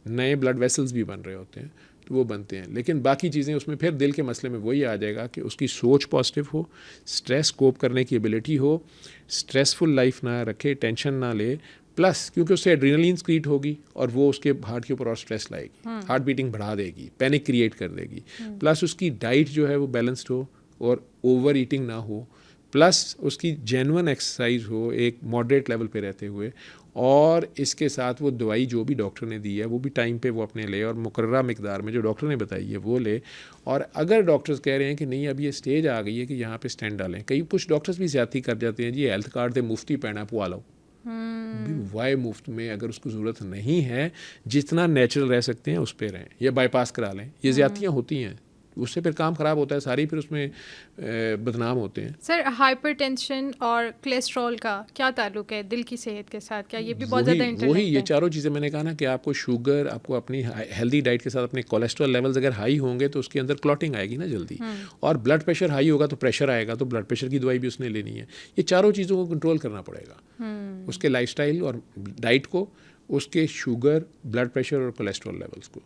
नए ब्लड वेसल्स भी बन रहे होते हैं, तो वो बनते हैं। लेकिन बाकी चीज़ें उसमें फिर दिल के मसले में वही आ जाएगा कि उसकी सोच पॉजिटिव हो, स्ट्रेस कोप करने की एबिलिटी हो, स्ट्रेसफुल लाइफ ना रखे, टेंशन ना ले, प्लस क्योंकि उससे एड्रेनलिन क्रिएट होगी और वो उसके हार्ट के ऊपर और स्ट्रेस लाएगी, हार्ट बीटिंग बढ़ा देगी, पैनिक क्रिएट कर देगी, प्लस उसकी डाइट जो है वो बैलेंस्ड हो और ओवर ईटिंग ना हो, प्लस उसकी जेन्युइन एक्सरसाइज हो एक मॉडरेट लेवल पे रहते हुए, और इसके साथ वो दवाई जो भी डॉक्टर ने दी है वो भी टाइम पे वो अपने ले और मुकर्ररा मिकदार में जो डॉक्टर ने बताई है वो ले। और अगर डॉक्टर्स कह रहे हैं कि नहीं अब ये स्टेज आ गई है कि यहाँ पे स्टेंट डालें, कई कुछ डॉक्टर्स भी ज़्यादती कर जाते हैं, जी हेल्थ कार्ड से मुफ्ती पैना पुआ लो, वाई मुफ्त में, अगर उसको ज़रूरत नहीं है जितना नेचुरल रह सकते हैं उस पर रहें, या बाईपास करा लें, ये ज़्यादतियाँ होती हैं, उससे फिर काम ख़राब होता है, सारी फिर उसमें बदनाम होते हैं। सर हाइपरटेंशन और कोलेस्ट्रॉल का क्या ताल्लुक है दिल की सेहत के साथ, क्या ये भी बहुत ज़्यादा इंटरलिंक्ड है? ये चारों चीज़ें मैंने कहा ना कि आपको शुगर, आपको अपनी हेल्दी डाइट के साथ अपने कोलेस्ट्रॉल लेवल्स अगर हाई होंगे तो उसके अंदर क्लॉटिंग आएगी ना जल्दी, और ब्लड प्रेशर हाई होगा तो प्रेशर आएगा, तो ब्लड प्रेशर की दवाई भी उसने लेनी है। ये चारों चीज़ों को कंट्रोल करना पड़ेगा, उसके लाइफस्टाइल और डाइट को, उसके शुगर, ब्लड प्रेशर और कोलेस्ट्रॉल लेवल्स को,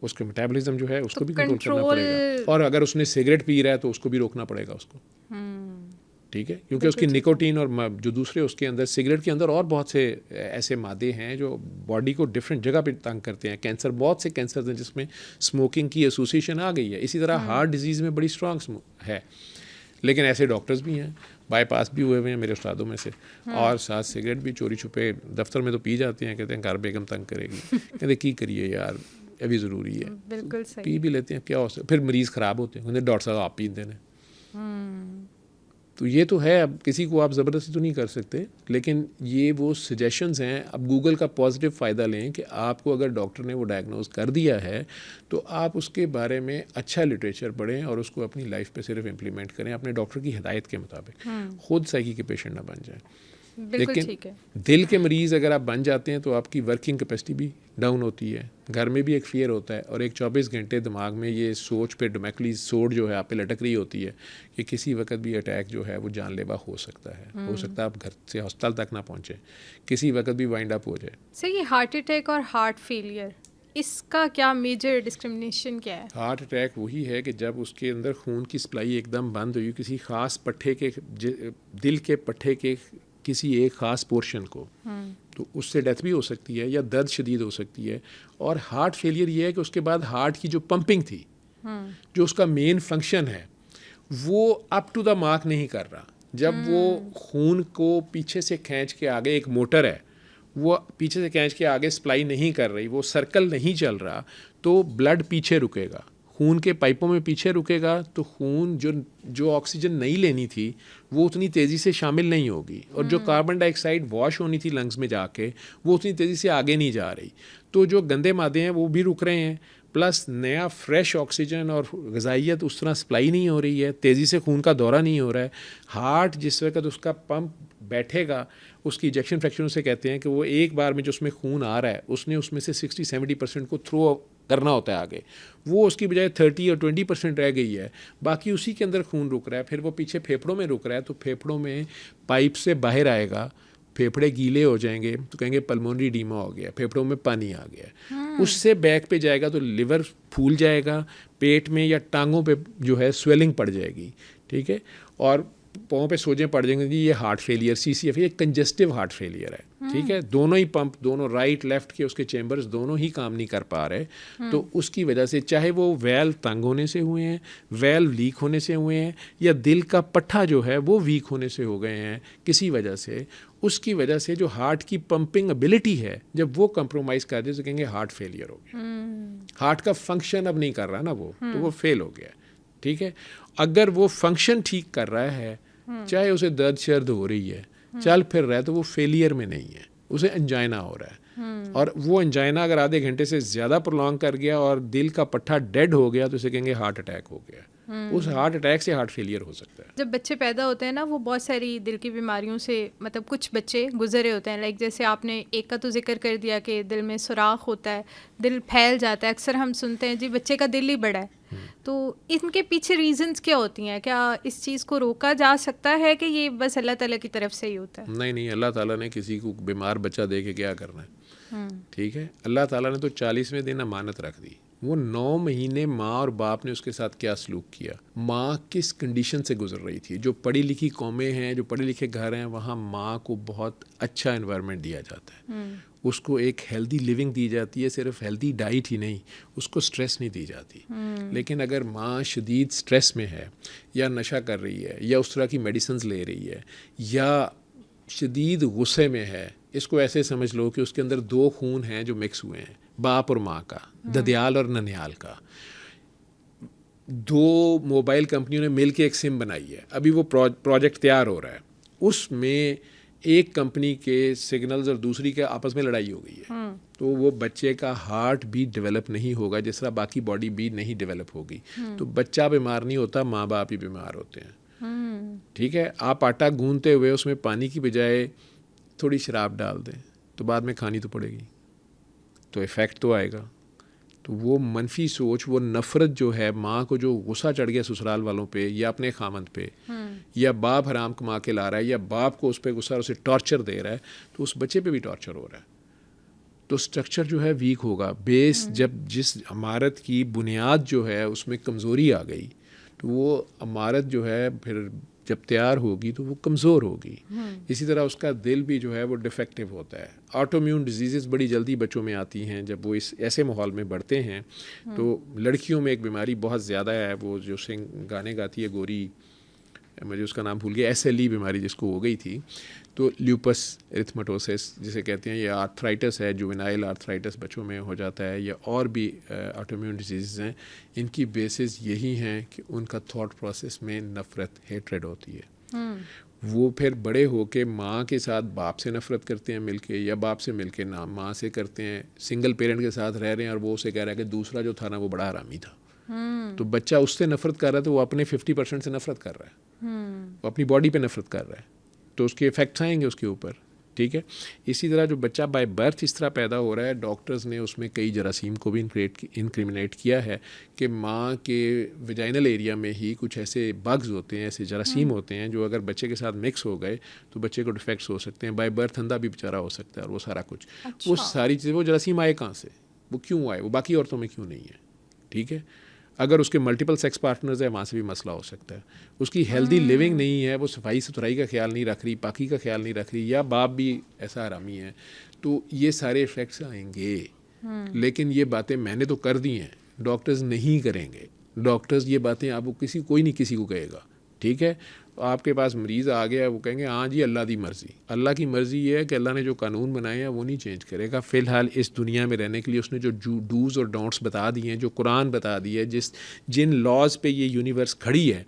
उसके मेटाबॉलिज्म जो है उसको तो भी कंट्रोल करना पड़ेगा, और अगर उसने सिगरेट पी रहा है तो उसको भी रोकना पड़ेगा उसको, ठीक है, क्योंकि उसकी निकोटीन और जो दूसरे उसके अंदर सिगरेट के अंदर और बहुत से ऐसे मादे हैं जो बॉडी को डिफरेंट जगह पे तंग करते हैं। कैंसर, बहुत से कैंसर हैं जिसमें स्मोकिंग की एसोसिएशन आ गई है। इसी तरह हार्ट डिजीज़ में बड़ी स्ट्रॉन्ग है, लेकिन ऐसे डॉक्टर्स भी हैं, बाईपास भी हुए हुए हैं मेरे उस्तादों में से, और साथ सिगरेट भी चोरी छुपे दफ्तर में तो पी जाते हैं, कहते हैं घर बेगम तंग करेगी, कहते की करिए यार ये भी ज़रूरी है, बिल्कुल सही, पी भी लेते हैं, क्या हो सकता, फिर मरीज़ ख़राब होते हैं, कहते डॉक्टर साहब आप पीते हैं। तो ये तो है, अब किसी को आप ज़बरदस्ती तो नहीं कर सकते, लेकिन ये वो सजेशंस हैं। अब गूगल का पॉजिटिव फ़ायदा लें कि आपको अगर डॉक्टर ने वो डायग्नोज कर दिया है तो आप उसके बारे में अच्छा लिटरेचर पढ़ें और उसको अपनी लाइफ पे सिर्फ इम्प्लीमेंट करें अपने डॉक्टर की हिदायत के मुताबिक, खुद साइकी के पेशेंट ना बन जाए। लेकिन दिल के मरीज़ अगर आप बन जाते हैं तो आपकी वर्किंग कैपेसिटी भी डाउन होती है, घर में भी एक फियर होता है, और एक 24 घंटे दिमाग में ये सोच पे डोमेकली सोड जो है आप पे लटक रही होती है कि किसी वक्त भी अटैक जो है वो जानलेवा हो सकता है, हो सकता है आप घर से हॉस्पिटल तक ना पहुँचे, किसी वक्त भी वाइंड अप हो जाए। सर ये हार्ट अटैक और हार्ट फेलियर, इसका क्या मेजर डिस्क्रिमिनेशन क्या है? हार्ट अटैक वही है कि जब उसके अंदर खून की सप्लाई एकदम बंद हुई किसी ख़ास पट्टे के, दिल के पट्टे के किसी एक ख़ास पोर्शन को, तो उससे डेथ भी हो सकती है या दर्द शदीद हो सकती है। और हार्ट फेलियर ये है कि उसके बाद हार्ट की जो पंपिंग थी, जो उसका मेन फंक्शन है, वो अप टू द मार्क नहीं कर रहा। जब वो खून को पीछे से खींच के आगे, एक मोटर है वो पीछे से खींच के आगे सप्लाई नहीं कर रही, वो सर्कल नहीं चल रहा, तो ब्लड पीछे रुकेगा, खून के पाइपों में पीछे रुकेगा, तो खून जो ऑक्सीजन नहीं लेनी थी वो उतनी तेज़ी से शामिल नहीं होगी, और जो कार्बन डाइऑक्साइड वॉश होनी थी लंग्स में जाके वो उतनी तेज़ी से आगे नहीं जा रही। तो जो गंदे मादे हैं वो भी रुक रहे हैं, प्लस नया फ्रेश ऑक्सीजन और ग़िज़ाइयत उस तरह सप्लाई नहीं हो रही है, तेज़ी से खून का दौरा नहीं हो रहा है। हार्ट जिस वक्त उसका पंप बैठेगा, उसकी इजेक्शन फ्रैक्शन उसे कहते हैं कि वो एक बार में जो उसमें खून आ रहा है उसने उसमें से 60-70% को थ्रो करना होता है आगे, वो उसकी बजाय 30 और 20% रह गई है, बाकी उसी के अंदर खून रुक रहा है, फिर वो पीछे फेफड़ों में रुक रहा है, तो फेफड़ों में पाइप से बाहर आएगा, फेफड़े गीले हो जाएंगे तो कहेंगे पल्मोनरी एडीमा हो गया, फेफड़ों में पानी आ गया, उससे बैक पे जाएगा तो लिवर फूल जाएगा, पेट में या टांगों पे जो है स्वेलिंग पड़ जाएगी, ठीक है, और पाँव पे सोजें पड़ जाएंगे जी ये हार्ट फेलियर, CCF, ये कंजेस्टिव हार्ट फेलियर है, ठीक है। दोनों ही पंप, दोनों राइट लेफ्ट के उसके चेम्बर्स दोनों ही काम नहीं कर पा रहे। तो उसकी वजह से चाहे वो वेल्व तंग होने से हुए हैं, वेल्व लीक होने से हुए हैं, या दिल का पट्टा जो है वो वीक होने से हो गए हैं किसी वजह से, उसकी वजह से जो हार्ट की पंपिंग एबिलिटी है जब वो कंप्रोमाइज़ कर दे तो कहेंगे हार्ट फेलियर हो गया। हार्ट का फंक्शन अब नहीं कर रहा ना वो, तो वो फेल हो गया, ठीक है। अगर वो फंक्शन ठीक कर रहा है, चाहे उसे दर्द शर्द हो रही है, चल फिर रहा है, तो वो फेलियर में नहीं है, उसे एंजाइना हो रहा है। और वो एंजाइना अगर आधे घंटे से ज़्यादा प्रोलॉन्ग कर गया और दिल का पट्टा डेड हो गया तो उसे कहेंगे हार्ट अटैक हो गया। उस हार्ट अटैक से हार्ट फेलियर हो सकता है। जब बच्चे पैदा होते हैं ना, वो बहुत सारी दिल की बीमारियों से, मतलब कुछ बच्चे गुजरे होते हैं। लाइक जैसे आपने एक का तो जिक्र कर दिया कि दिल में सुराख होता है, दिल फैल जाता है। अक्सर हम सुनते हैं जी बच्चे का दिल ही बड़ा है। तो इनके पीछे रीजंस क्या होती हैं? क्या इस चीज़ को रोका जा सकता है कि ये बस अल्लाह ताला की तरफ से ही होता है? नहीं, अल्लाह ताला ने किसी को बीमार बच्चा दे के क्या करना है, ठीक है। अल्लाह ताला ने तो 40वें दिन अमानत रख दी। वो 9 महीने माँ और बाप ने उसके साथ क्या सलूक किया, माँ किस कंडीशन से गुजर रही थी। जो पढ़ी लिखी कौमें हैं, जो पढ़े लिखे घर हैं, वहाँ माँ को बहुत अच्छा एनवायरनमेंट दिया जाता है, उसको एक हेल्दी लिविंग दी जाती है। सिर्फ हेल्दी डाइट ही नहीं, उसको स्ट्रेस नहीं दी जाती। लेकिन अगर माँ शदीद स्ट्रेस में है, या नशा कर रही है, या उस तरह की मेडिसिन ले रही है, या शदीद गुस्से में है, इसको ऐसे समझ लो कि उसके अंदर 2 खून हैं जो मिक्स हुए हैं, बाप और माँ का, ददियाल और ननियाल का। 2 मोबाइल कंपनियों ने मिल के एक सिम बनाई है, अभी वो प्रोजेक्ट तैयार हो रहा है। उसमें एक कंपनी के सिग्नल्स और दूसरी के आपस में लड़ाई हो गई है, तो वो बच्चे का हार्ट भी डेवलप नहीं होगा जिस तरह बाकी बॉडी भी नहीं डेवलप होगी। तो बच्चा बीमार नहीं होता, माँ बाप ही बीमार होते हैं, ठीक है। आप आटा गूंदते हुए उसमें पानी की बजाय थोड़ी शराब डाल दें तो बाद में खानी तो पड़ेगी, तो इफ़ेक्ट तो आएगा। तो वो मनफी सोच, वो नफ़रत जो है, माँ को जो गुस्सा चढ़ गया ससुराल वालों पे या अपने खामंद पे, या बाप हराम कमा के ला रहा है, या बाप को उस पर गुस्सा, उसे टॉर्चर दे रहा है, तो उस बच्चे पे भी टॉर्चर हो रहा है। तो स्ट्रक्चर जो है वीक होगा। बेस जब जिस इमारत की बुनियाद जो है उसमें कमज़ोरी आ गई, तो वो इमारत जो है फिर जब तैयार होगी तो वो कमज़ोर होगी। इसी तरह उसका दिल भी जो है वो डिफेक्टिव होता है। ऑटोम्यून डिजीज़ बड़ी जल्दी बच्चों में आती हैं जब वो इस ऐसे माहौल में बढ़ते हैं। तो लड़कियों में एक बीमारी बहुत ज़्यादा है, वो जो गाने गाती है गोरी, मुझे उसका नाम भूल गया, SLE बीमारी जिसको हो गई थी, तो ल्यूपस एरिथमेटोसिस जिसे कहते हैं, ये आर्थराइटिस है, जुवेनाइल आर्थराइटिस बच्चों में हो जाता है, या और भी ऑटोइम्यून डिजीज़ हैं। इनकी बेसिस यही हैं कि उनका थॉट प्रोसेस में नफ़रत, हेट्रेड होती है। वो फिर बड़े होके माँ के साथ बाप से नफ़रत करते हैं मिलके, या बाप से मिलके ना माँ से करते हैं। सिंगल पेरेंट के साथ रह रहे हैं और वो उसे कह रहा है कि दूसरा जो था ना वो बड़ा हरामी था। तो बच्चा उससे नफ़रत कर रहा है, तो वो अपने 50% से नफ़रत कर रहा है, वो अपनी बॉडी पे नफ़रत कर रहा है, तो उसके इफ़ेक्ट्स आएंगे उसके ऊपर, ठीक है। इसी तरह जो बच्चा बाय बर्थ इस तरह पैदा हो रहा है, डॉक्टर्स ने उसमें कई जरासीम को भी इंक्रिमिनेट किया है कि माँ के वेजाइनल एरिया में ही कुछ ऐसे बग्स होते हैं, ऐसे जरासीम होते हैं जो अगर बच्चे के साथ मिक्स हो गए तो बच्चे को डिफेक्ट्स हो सकते हैं। बाय बर्थ अंधा भी बेचारा हो सकता है, और वो सारा कुछ, वो सारी चीज़ें, वो जरासीम आए कहाँ से, वो क्यों आए, वो बाकी औरतों में क्यों नहीं है, ठीक है। अगर उसके मल्टीपल सेक्स पार्टनर्स है, वहाँ से भी मसला हो सकता है। उसकी हेल्दी लिविंग नहीं है, वो सफाई सुथराई का ख्याल नहीं रख रही, पाकी का ख्याल नहीं रख रही, या बाप भी ऐसा हरामी है, तो ये सारे इफ़ेक्ट्स आएंगे। लेकिन ये बातें मैंने तो कर दी हैं, डॉक्टर्स नहीं करेंगे। डॉक्टर्स ये बातें आपको कोई नहीं किसी को कहेगा, ठीक है। आपके पास मरीज़ आ गया, वो कहेंगे हाँ जी अल्लाह की मर्ज़ी। अल्लाह की मर्ज़ी ये है कि अल्लाह ने जो कानून बनाए हैं वो नहीं चेंज करेगा। फ़िलहाल इस दुनिया में रहने के लिए उसने जो डूज़ और डोंट्स बता दिए हैं, जो कुरान बता दिए है, जिन लॉज पे ये यूनिवर्स खड़ी है,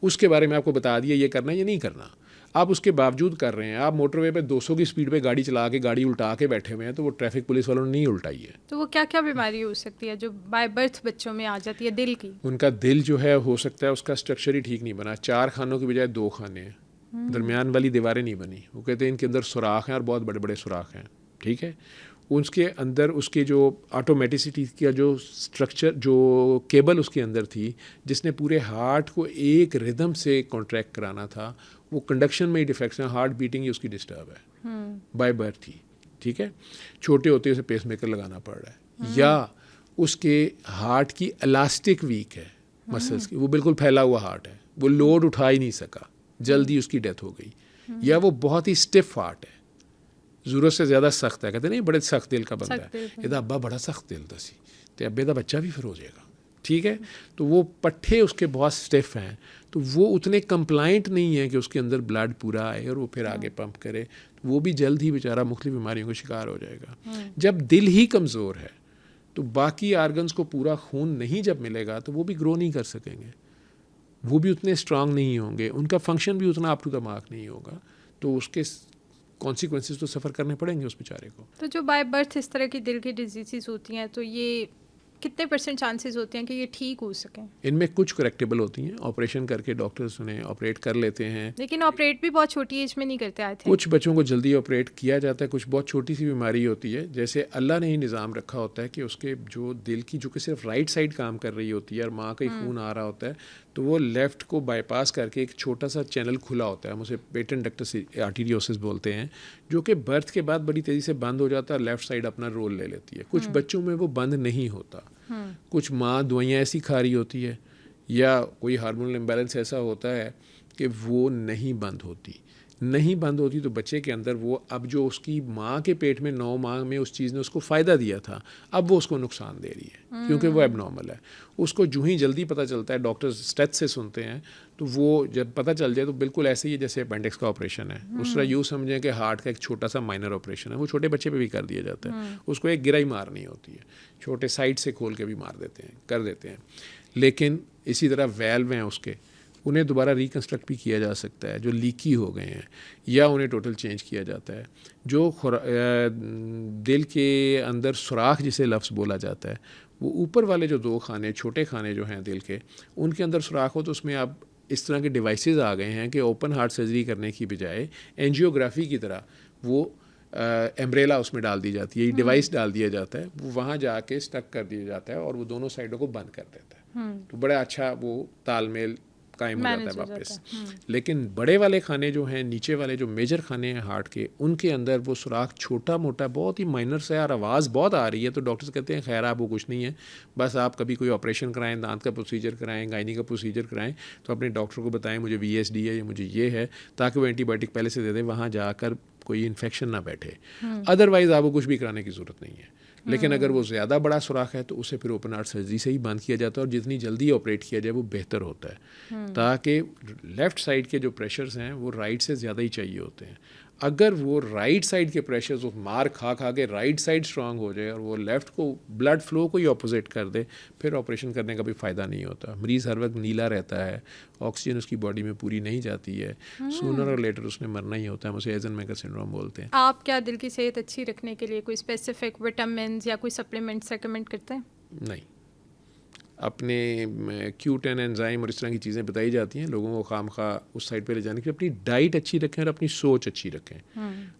उसके बारे में आपको बता दिया ये करना है ये नहीं करना। आप उसके बावजूद कर रहे हैं। आप मोटरवे पे 200 की स्पीड पे गाड़ी चला के गाड़ी उल्टा के बैठे हुए हैं, तो वो ट्रैफिक पुलिस वालों ने नहीं उल्टाई है। तो वो क्या क्या बीमारी हो सकती है जो बाय बर्थ बच्चों में आ जाती है दिल की? उनका दिल जो है हो सकता है उसका स्ट्रक्चर ही ठीक नहीं बना, 4 खानों की बजाय 2 खाने हैं, दरमियान वाली दीवारें नहीं बनी। वो कहते हैं इनके अंदर सुराख हैं और बहुत बड़े बड़े सुराख हैं, ठीक है। उसके अंदर उसके जो ऑटोमेटिसिटी का जो स्ट्रक्चर, जो केबल उसके अंदर थी जिसने पूरे हार्ट को एक रिदम से कॉन्ट्रैक्ट कराना था, वो कंडक्शन में ही डिफेक्ट्स हैं, हार्ट बीटिंग ही उसकी डिस्टर्ब है बाय बर्थ ही, ठीक है। छोटे होते उसे पेसमेकर लगाना पड़ रहा है, या उसके हार्ट की इलास्टिक वीक है, मसल्स की, वो बिल्कुल फैला हुआ हार्ट है, वो लोड उठा ही नहीं सका, जल्दी उसकी डेथ हो गई, या वो बहुत ही स्टिफ हार्ट है, ज़रूरत से ज़्यादा सख्त है, कहते नहीं बड़े सख्त दिल का बंदा है, ਇਹਦਾ अब्बा बड़ा सख्त दिल था सी, तो अब्बे का बच्चा भी फिर हो जाएगा, ठीक है। तो वो पट्ठे उसके बहुत स्टिफ हैं, तो वो उतने कंप्लाइंट नहीं है कि उसके अंदर ब्लड पूरा आए और वो फिर आगे पंप करे, तो वो भी जल्द ही बेचारा मुख्तलिफ बीमारियों का शिकार हो जाएगा। जब दिल ही कमज़ोर है तो बाकी आर्गन्स को पूरा खून नहीं जब मिलेगा तो वो भी ग्रो नहीं कर सकेंगे, वो भी उतने स्ट्रांग नहीं होंगे, उनका फंक्शन भी उतना अप टू द मार्क नहीं होगा, तो उसके कॉन्सिक्वेंसेस तो सफ़र करने पड़ेंगे उस बेचारे को। तो जो बाय बर्थ इस तरह की दिल की डिजीज़ होती हैं, तो ये कितने % चांसेस होते हैं कि ये ठीक हो सकें? इनमें कुछ करेक्टेबल होती हैं, ऑपरेशन करके डॉक्टर्स उन्हें ऑपरेट कर लेते हैं, लेकिन ऑपरेट भी बहुत छोटी एज में नहीं करते आए थे। कुछ बच्चों को जल्दी ऑपरेट किया जाता है, कुछ बहुत छोटी सी बीमारी होती है, जैसे अल्लाह ने ही निज़ाम रखा होता है कि उसके जो दिल की जो कि सिर्फ राइट साइड काम कर रही होती है और माँ का ही खून आ रहा होता है, तो वो लेफ़्ट को बाईपास करके एक छोटा सा चैनल खुला होता है, हम उसे पेटेंट डक्टस आर्टीरियोसिस बोलते हैं, जो कि बर्थ के बाद बड़ी तेज़ी से बंद हो जाता है, लेफ़्ट साइड अपना रोल ले लेती है। कुछ बच्चों में वो बंद नहीं होता, कुछ माँ दवाइयाँ ऐसी खा रही होती है या कोई हार्मोनल इम्बैलेंस ऐसा होता है कि वो नहीं बंद होती, तो बच्चे के अंदर वो अब जो उसकी माँ के पेट में 9 माह में उस चीज़ ने उसको फ़ायदा दिया था, अब वो उसको नुकसान दे रही है क्योंकि वो एबनॉर्मल है। उसको जो ही जल्दी पता चलता है, डॉक्टर स्टेथ से सुनते हैं, तो वो जब पता चल जाए तो बिल्कुल ऐसे ही है जैसे अपेंडिक्स का ऑपरेशन है, उस तरह यूँ समझें कि हार्ट का एक छोटा सा माइनर ऑपरेशन है, वो छोटे बच्चे पे भी कर दिया जाता है, उसको एक गिराई मारनी होती है, छोटे साइड से खोल के भी मार देते हैं, कर देते हैं। लेकिन इसी तरह वैल्व हैं उसके, उन्हें दोबारा रिकन्स्ट्रक्ट भी किया जा सकता है जो लीकी हो गए हैं, या उन्हें टोटल चेंज किया जाता है। जो दिल के अंदर सुराख जिसे लफ्ज़ बोला जाता है, वो ऊपर वाले जो 2 खाने, छोटे खाने जो हैं दिल के, उनके अंदर सुराख हो, तो उसमें अब इस तरह के डिवाइसेस आ गए हैं कि ओपन हार्ट सर्जरी करने की बजाय एंजियोग्राफी की तरह वो एम्ब्रेला उसमें डाल दी जाती है, ये डिवाइस डाल दिया जाता है, वो वहाँ जाके स्टक कर दिया जाता है और वो दोनों साइडों को बंद कर देता है, तो बड़ा अच्छा वो तालमेल कायम हो जाता है वापस। लेकिन बड़े वाले खाने जो हैं, नीचे वाले जो मेजर खाने हैं हार्ट के, उनके अंदर वो सुराख छोटा मोटा बहुत ही माइनर सा है और आवाज़ बहुत आ रही है, तो डॉक्टर्स कहते हैं खैर आप वो कुछ नहीं है, बस आप कभी कोई ऑपरेशन कराएं, दांत का प्रोसीजर कराएं, गायनी का प्रोसीजर कराएं, तो अपने डॉक्टर को बताएं मुझे VSD है या मुझे ये है, ताकि वो एंटीबायोटिक पहले से दे दें, वहाँ जाकर कोई इन्फेक्शन ना बैठे। अदरवाइज़ आपको कुछ भी कराने की ज़रूरत नहीं है। लेकिन अगर वो ज़्यादा बड़ा सुराख है तो उसे फिर ओपन हार्ट सर्जरी से ही बंद किया जाता है, और जितनी जल्दी ऑपरेट किया जाए वो बेहतर होता है, ताकि लेफ़्ट साइड के जो प्रेशर्स हैं वो राइट से ज़्यादा ही चाहिए होते हैं। अगर वो राइट साइड के प्रेशर्स वो मार खा के राइट साइड स्ट्रांग हो जाए और वो लेफ़्ट को ब्लड फ्लो को ही ऑपोजिट कर दे, फिर ऑपरेशन करने का भी फ़ायदा नहीं होता। मरीज़ हर वक्त नीला रहता है, ऑक्सीजन उसकी बॉडी में पूरी नहीं जाती है, सूनर और लेटर उसने मरना ही होता है, उसे एजनमेकर सिंड्रोम बोलते हैं। आप क्या दिल की सेहत अच्छी रखने के लिए कोई स्पेसिफिक विटामिन या कोई सप्लीमेंट्स रेकमेंड करते हैं? नहीं, अपने Q10 एंजाइम और इस तरह की चीज़ें बताई जाती हैं लोगों को खामखा उस साइड पे ले जाने के लिए। अपनी डाइट अच्छी रखें और अपनी सोच अच्छी रखें,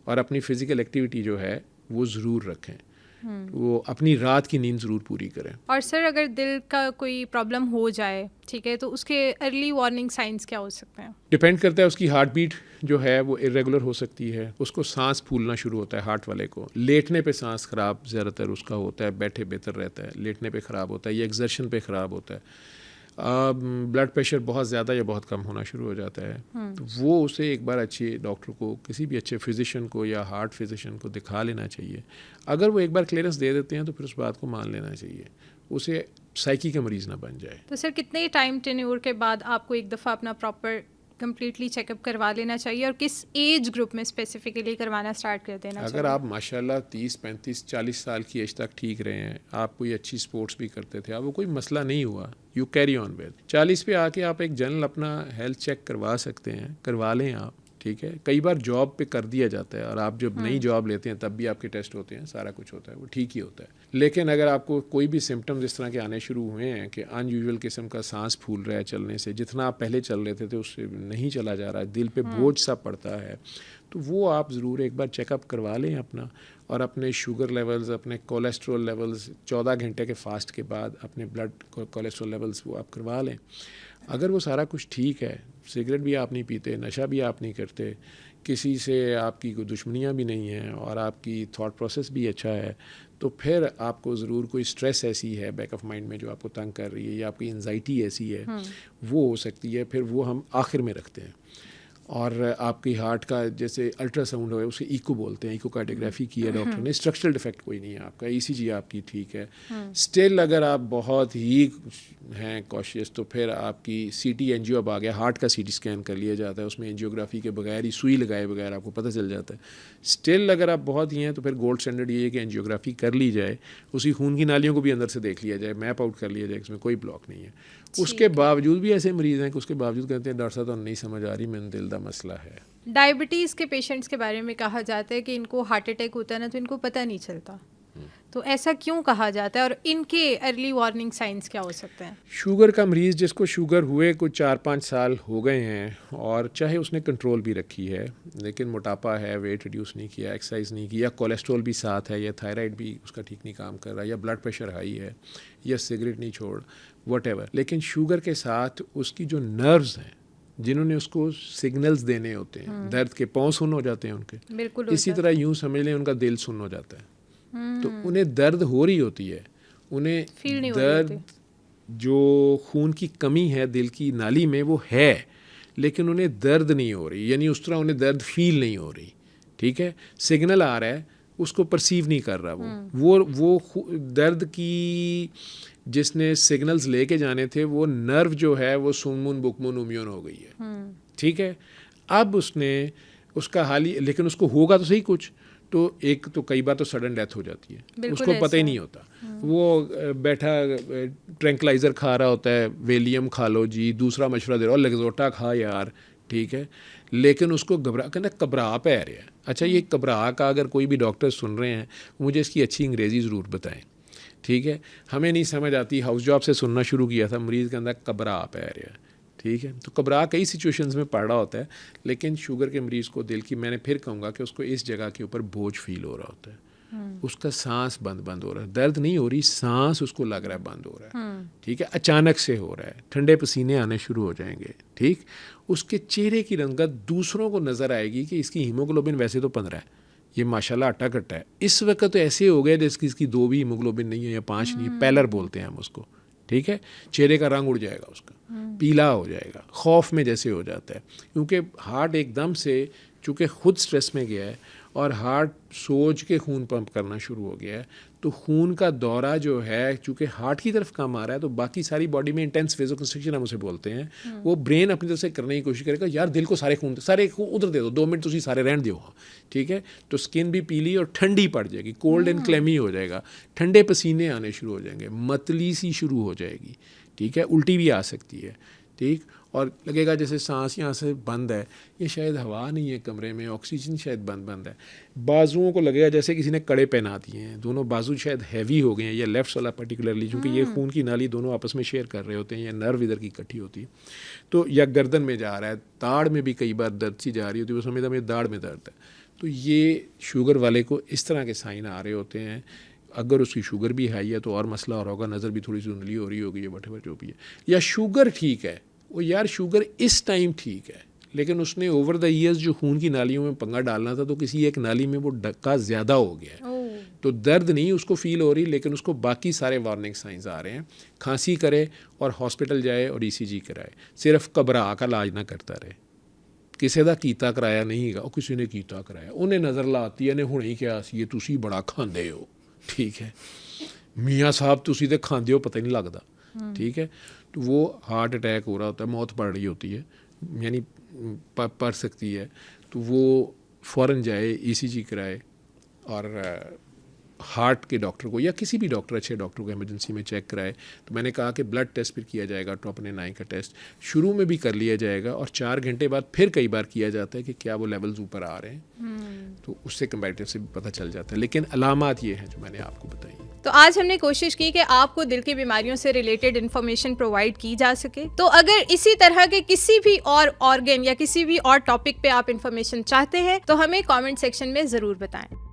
और अपनी फ़िज़िकल एक्टिविटी जो है वो ज़रूर रखें, वो अपनी रात की नींद ज़रूर पूरी करें। और सर अगर दिल का कोई प्रॉब्लम हो जाए, ठीक है, तो उसके अर्ली वार्निंग साइंस क्या हो सकते हैं? डिपेंड करता है, उसकी हार्ट बीट जो है वो इरेगुलर हो सकती है, उसको सांस फूलना शुरू होता है हार्ट वाले को, लेटने पे सांस ख़राब ज़्यादातर उसका होता है, बैठे बेहतर रहता है, लेटने पे ख़राब होता है या एक्सर्शन पे ख़राब होता है। ब्लड प्रेशर बहुत ज़्यादा या बहुत कम होना शुरू हो जाता है, तो वो उसे एक बार अच्छे डॉक्टर को, किसी भी अच्छे फिजिशियन को या हार्ट फिजिशियन को दिखा लेना चाहिए। अगर वो एक बार क्लियरेंस दे देते हैं तो फिर उस बात को मान लेना चाहिए, उसे साइकी का मरीज़ ना बन जाए। तो सर कितने टाइम टेन्योर के बाद आपको एक दफ़ा अपना प्रॉपर कंप्लीटली चेकअप करवा लेना चाहिए, और किस एज ग्रुप में स्पेसिफिकली करवाना स्टार्ट कर देना चाहिए? अगर आप माशाल्लाह 30, 35, 40 साल की एज तक ठीक रहे हैं, आप कोई अच्छी स्पोर्ट्स भी करते थे, आपको कोई मसला नहीं हुआ, यू कैरी ऑन विद, 40 पे आके आप एक जनरल अपना हेल्थ चेक करवा सकते हैं, करवा लें आप, ठीक है। कई बार जॉब पे कर दिया जाता है, और आप जब नई जॉब लेते हैं तब भी आपके टेस्ट होते हैं, सारा कुछ होता है, वो ठीक ही होता है। लेकिन अगर आपको कोई भी सिम्टम्स इस तरह के आने शुरू हुए हैं कि अनयूजुअल किस्म का सांस फूल रहा है चलने से, जितना आप पहले चल रहे थे उससे नहीं चला जा रहा है, दिल पे बोझ सा पड़ता है, तो वो आप ज़रूर एक बार चेकअप करवा लें अपना, और अपने शुगर लेवल्स, अपने कोलेस्ट्रॉल लेवल्स 14 घंटे के फास्ट के बाद अपने ब्लड कोलेस्ट्रॉल लेवल्स वो आप करवा लें। अगर वो सारा कुछ ठीक है, सिगरेट भी आप नहीं पीते, नशा भी आप नहीं करते, किसी से आपकी कोई दुश्मनियाँ भी नहीं हैं, और आपकी थॉट प्रोसेस भी अच्छा है, तो फिर आपको ज़रूर कोई स्ट्रेस ऐसी है बैक ऑफ माइंड में जो आपको तंग कर रही है, या आपकी एंजाइटी ऐसी है, वो हो सकती है, फिर वो हम आखिर में रखते हैं। और आपकी हार्ट का जैसे अल्ट्रासाउंड है उसे इको बोलते हैं, इकोकार्डियोग्राफी की है डॉक्टर ने, स्ट्रक्चरल डिफेक्ट कोई नहीं है आपका, ईसीजी आपकी ठीक है। स्टिल अगर आप बहुत ही हैं कॉशियस तो फिर आपकी सीटी एंजियो अब आ गया, हार्ट का सीटी स्कैन कर लिया जाता है, उसमें एंजियोग्राफी के बगैर ही, सुई लगाए बगैर आपको पता चल जाता है। स्टिल अगर आप बहुत ही हैं तो फिर गोल्ड स्टैंडर्ड ये है कि एंजियोग्राफी कर ली जाए, उसी खून की नालियों को भी अंदर से देख लिया जाए, मैप आउट कर लिया जाए, इसमें कोई ब्लॉक नहीं है। उसके बावजूद भी ऐसे मरीज़ हैं कि उसके बावजूद कहते हैं डॉक्टर साहब तो नहीं समझ आ रही, मैंने दिल का मसला है। डायबिटीज़ के पेशेंट्स के बारे में कहा जाता है कि इनको हार्ट अटैक होता है ना तो इनको पता नहीं चलता, तो ऐसा क्यों कहा जाता है और इनके अर्ली वार्निंग साइंस क्या हो सकते हैं? शुगर का मरीज़ जिसको शुगर हुए कुछ 4-5 साल हो गए हैं और चाहे उसने कंट्रोल भी रखी है लेकिन मोटापा है, वेट रिड्यूस नहीं किया, एक्सरसाइज नहीं किया, कोलेस्ट्रॉल भी साथ है या थायराइड भी उसका ठीक नहीं काम कर रहा, या ब्लड प्रेशर हाई है, या सिगरेट नहीं छोड़, वटेवर, लेकिन शुगर के साथ उसकी जो नर्व्स हैं जिन्होंने उसको सिग्नल्स देने होते हैं, दर्द के पाँव सुन्न हो जाते हैं उनके, बिल्कुल इसी तरह यूँ समझ लें उनका दिल सुन्न हो जाता है। तो उन्हें दर्द हो रही होती है, उन्हें दर्द जो खून की कमी है दिल की नाली में वो है, लेकिन उन्हें दर्द नहीं हो रही, यानी उस तरह उन्हें दर्द फील नहीं हो रही, ठीक है, सिग्नल आ रहा है उसको परसीव नहीं कर रहा वो दर्द की जिसने सिग्नल्स लेके जाने थे वो नर्व जो है वो सुनमुन बुकमुन उम्यून हो गई है, ठीक है। अब उसने उसका हाल ही, लेकिन उसको होगा तो सही कुछ, तो एक तो कई बार तो सडन डेथ हो जाती है, उसको पता ही नहीं होता, वो बैठा ट्रैंक्लाइज़र खा रहा होता है, वेलियम खा लो जी, दूसरा मशवरा दे रहा हो लेक्सोटा खा यार, ठीक है, लेकिन उसको घबरा पै रहा है। अच्छा, ये घबरा का अगर कोई भी डॉक्टर सुन रहे हैं मुझे इसकी अच्छी अंग्रेज़ी ज़रूर बताएं, ठीक है, हमें नहीं समझ आती, हाउस जॉब से सुनना शुरू किया था, मरीज़ के अंदर घबरा पै रहा है, ठीक है, तो घबरा कई सिचुएशंस में पड़ रहा होता है, लेकिन शुगर के मरीज़ को दिल की, मैंने फिर कहूँगा कि उसको इस जगह के ऊपर बोझ फील हो रहा होता है, उसका सांस बंद हो रहा है, दर्द नहीं हो रही, सांस उसको लग रहा है बंद हो रहा है, ठीक है, अचानक से हो रहा है, ठंडे पसीने आने शुरू हो जाएंगे, ठीक, उसके चेहरे की रंगत दूसरों को नज़र आएगी कि इसकी हीमोग्लोबिन वैसे तो 15 है, ये माशाल्लाह आटा कट्टा है, इस वक्त तो ऐसे हो गए जैसे इसकी 2 भी हीमोग्लोबिन नहीं है या 5 नहीं है, पैलर बोलते हैं हम उसको, ठीक है, चेहरे का रंग उड़ जाएगा उसका, पीला हो जाएगा, खौफ में जैसे हो जाता है, क्योंकि हार्ट एकदम से चूँकि खुद स्ट्रेस में गया है और हार्ट सोच के खून पंप करना शुरू हो गया है, तो खून का दौरा जो है चूँकि हार्ट की तरफ कम आ रहा है तो बाकी सारी बॉडी में इंटेंस वेज़ोकंस्ट्रिक्शन हम उसे बोलते हैं, वो ब्रेन अपनी तरफ से करने की कोशिश करेगा, यार दिल को सारे खून उधर दे दो, 2 मिनट तुसी सारे रहन दो, ठीक है, तो स्किन भी पीली और ठंडी पड़ जाएगी, कोल्ड एंड क्लेमी हो जाएगा, ठंडे पसीने आने शुरू हो जाएंगे, मतली सी शुरू हो जाएगी, ठीक है, उल्टी भी आ सकती है, ठीक, और लगेगा जैसे सांस यहाँ से बंद है, ये शायद हवा नहीं है कमरे में, ऑक्सीजन शायद बंद है, बाजुओं को लगेगा जैसे किसी ने कड़े पहना दिए हैं, दोनों बाजू शायद हैवी हो गए हैं, या लेफ्ट वाला पर्टिकुलरली, क्योंकि ये खून की नाली दोनों आपस में शेयर कर रहे होते हैं, या नर्व इधर की इकट्ठी होती है, तो या गर्दन में जा रहा है, ताड़ में भी कई बार दर्द सी जा रही होती है, वो समझता मेरी दाढ़ में दर्द है, तो ये शुगर वाले को इस तरह के साइन आ रहे होते हैं। अगर उसकी शुगर भी हाई है तो और मसला और होगा, नज़र भी थोड़ी सी धुंधली हो रही होगी, या वटेवर जो भी है, या शुगर ठीक है, वो यार शुगर इस टाइम ठीक है, लेकिन उसने ओवर द ईयर्स जो खून की नालियों में पंगा डालना था तो किसी एक नाली में वो धक्का ज़्यादा हो गया है, तो दर्द नहीं उसको फील हो रही, लेकिन उसको बाकी सारे वार्निंग साइंस आ रहे हैं, खांसी करे और हॉस्पिटल जाए और ECG कराए, सिर्फ घबरा का इलाज ना करता रहे, किसी का कीता कराया नहीं गा, किसी ने कीता कराया, उन्हें नज़र लाती है ने हुणे ही क्या सी तुसी बड़ा खांदे हो, ठीक है मियाँ साहब तुसी तो खांदे हो पता ही नहीं लगता, ठीक है, तो वो हार्ट अटैक हो रहा होता है, मौत पड़ रही होती है, यानी पड़ सकती है, तो वो फ़ौरन जाए ECG कराए और हार्ट के डॉक्टर को या किसी भी डॉक्टर, अच्छे डॉक्टर को इमरजेंसी में चेक कराए। तो मैंने कहा कि ब्लड टेस्ट फिर किया जाएगा, ट्रोपोनिन का टेस्ट शुरू में भी कर लिया जाएगा और 4 घंटे बाद फिर कई बार किया जाता है कि क्या वो लेवल्स ऊपर आ रहे हैं, तो उससे कंपैरेटिव से भी पता चल जाता है, लेकिन अलामात ये हैं जो मैंने आपको बताई। तो आज हमने कोशिश की कि आपको दिल की बीमारियों से रिलेटेड इन्फॉर्मेशन प्रोवाइड की जा सके। तो अगर इसी तरह के किसी भी और ऑर्गन या किसी भी और टॉपिक पे आप इन्फॉर्मेशन चाहते हैं तो हमें कमेंट सेक्शन में ज़रूर बताएं।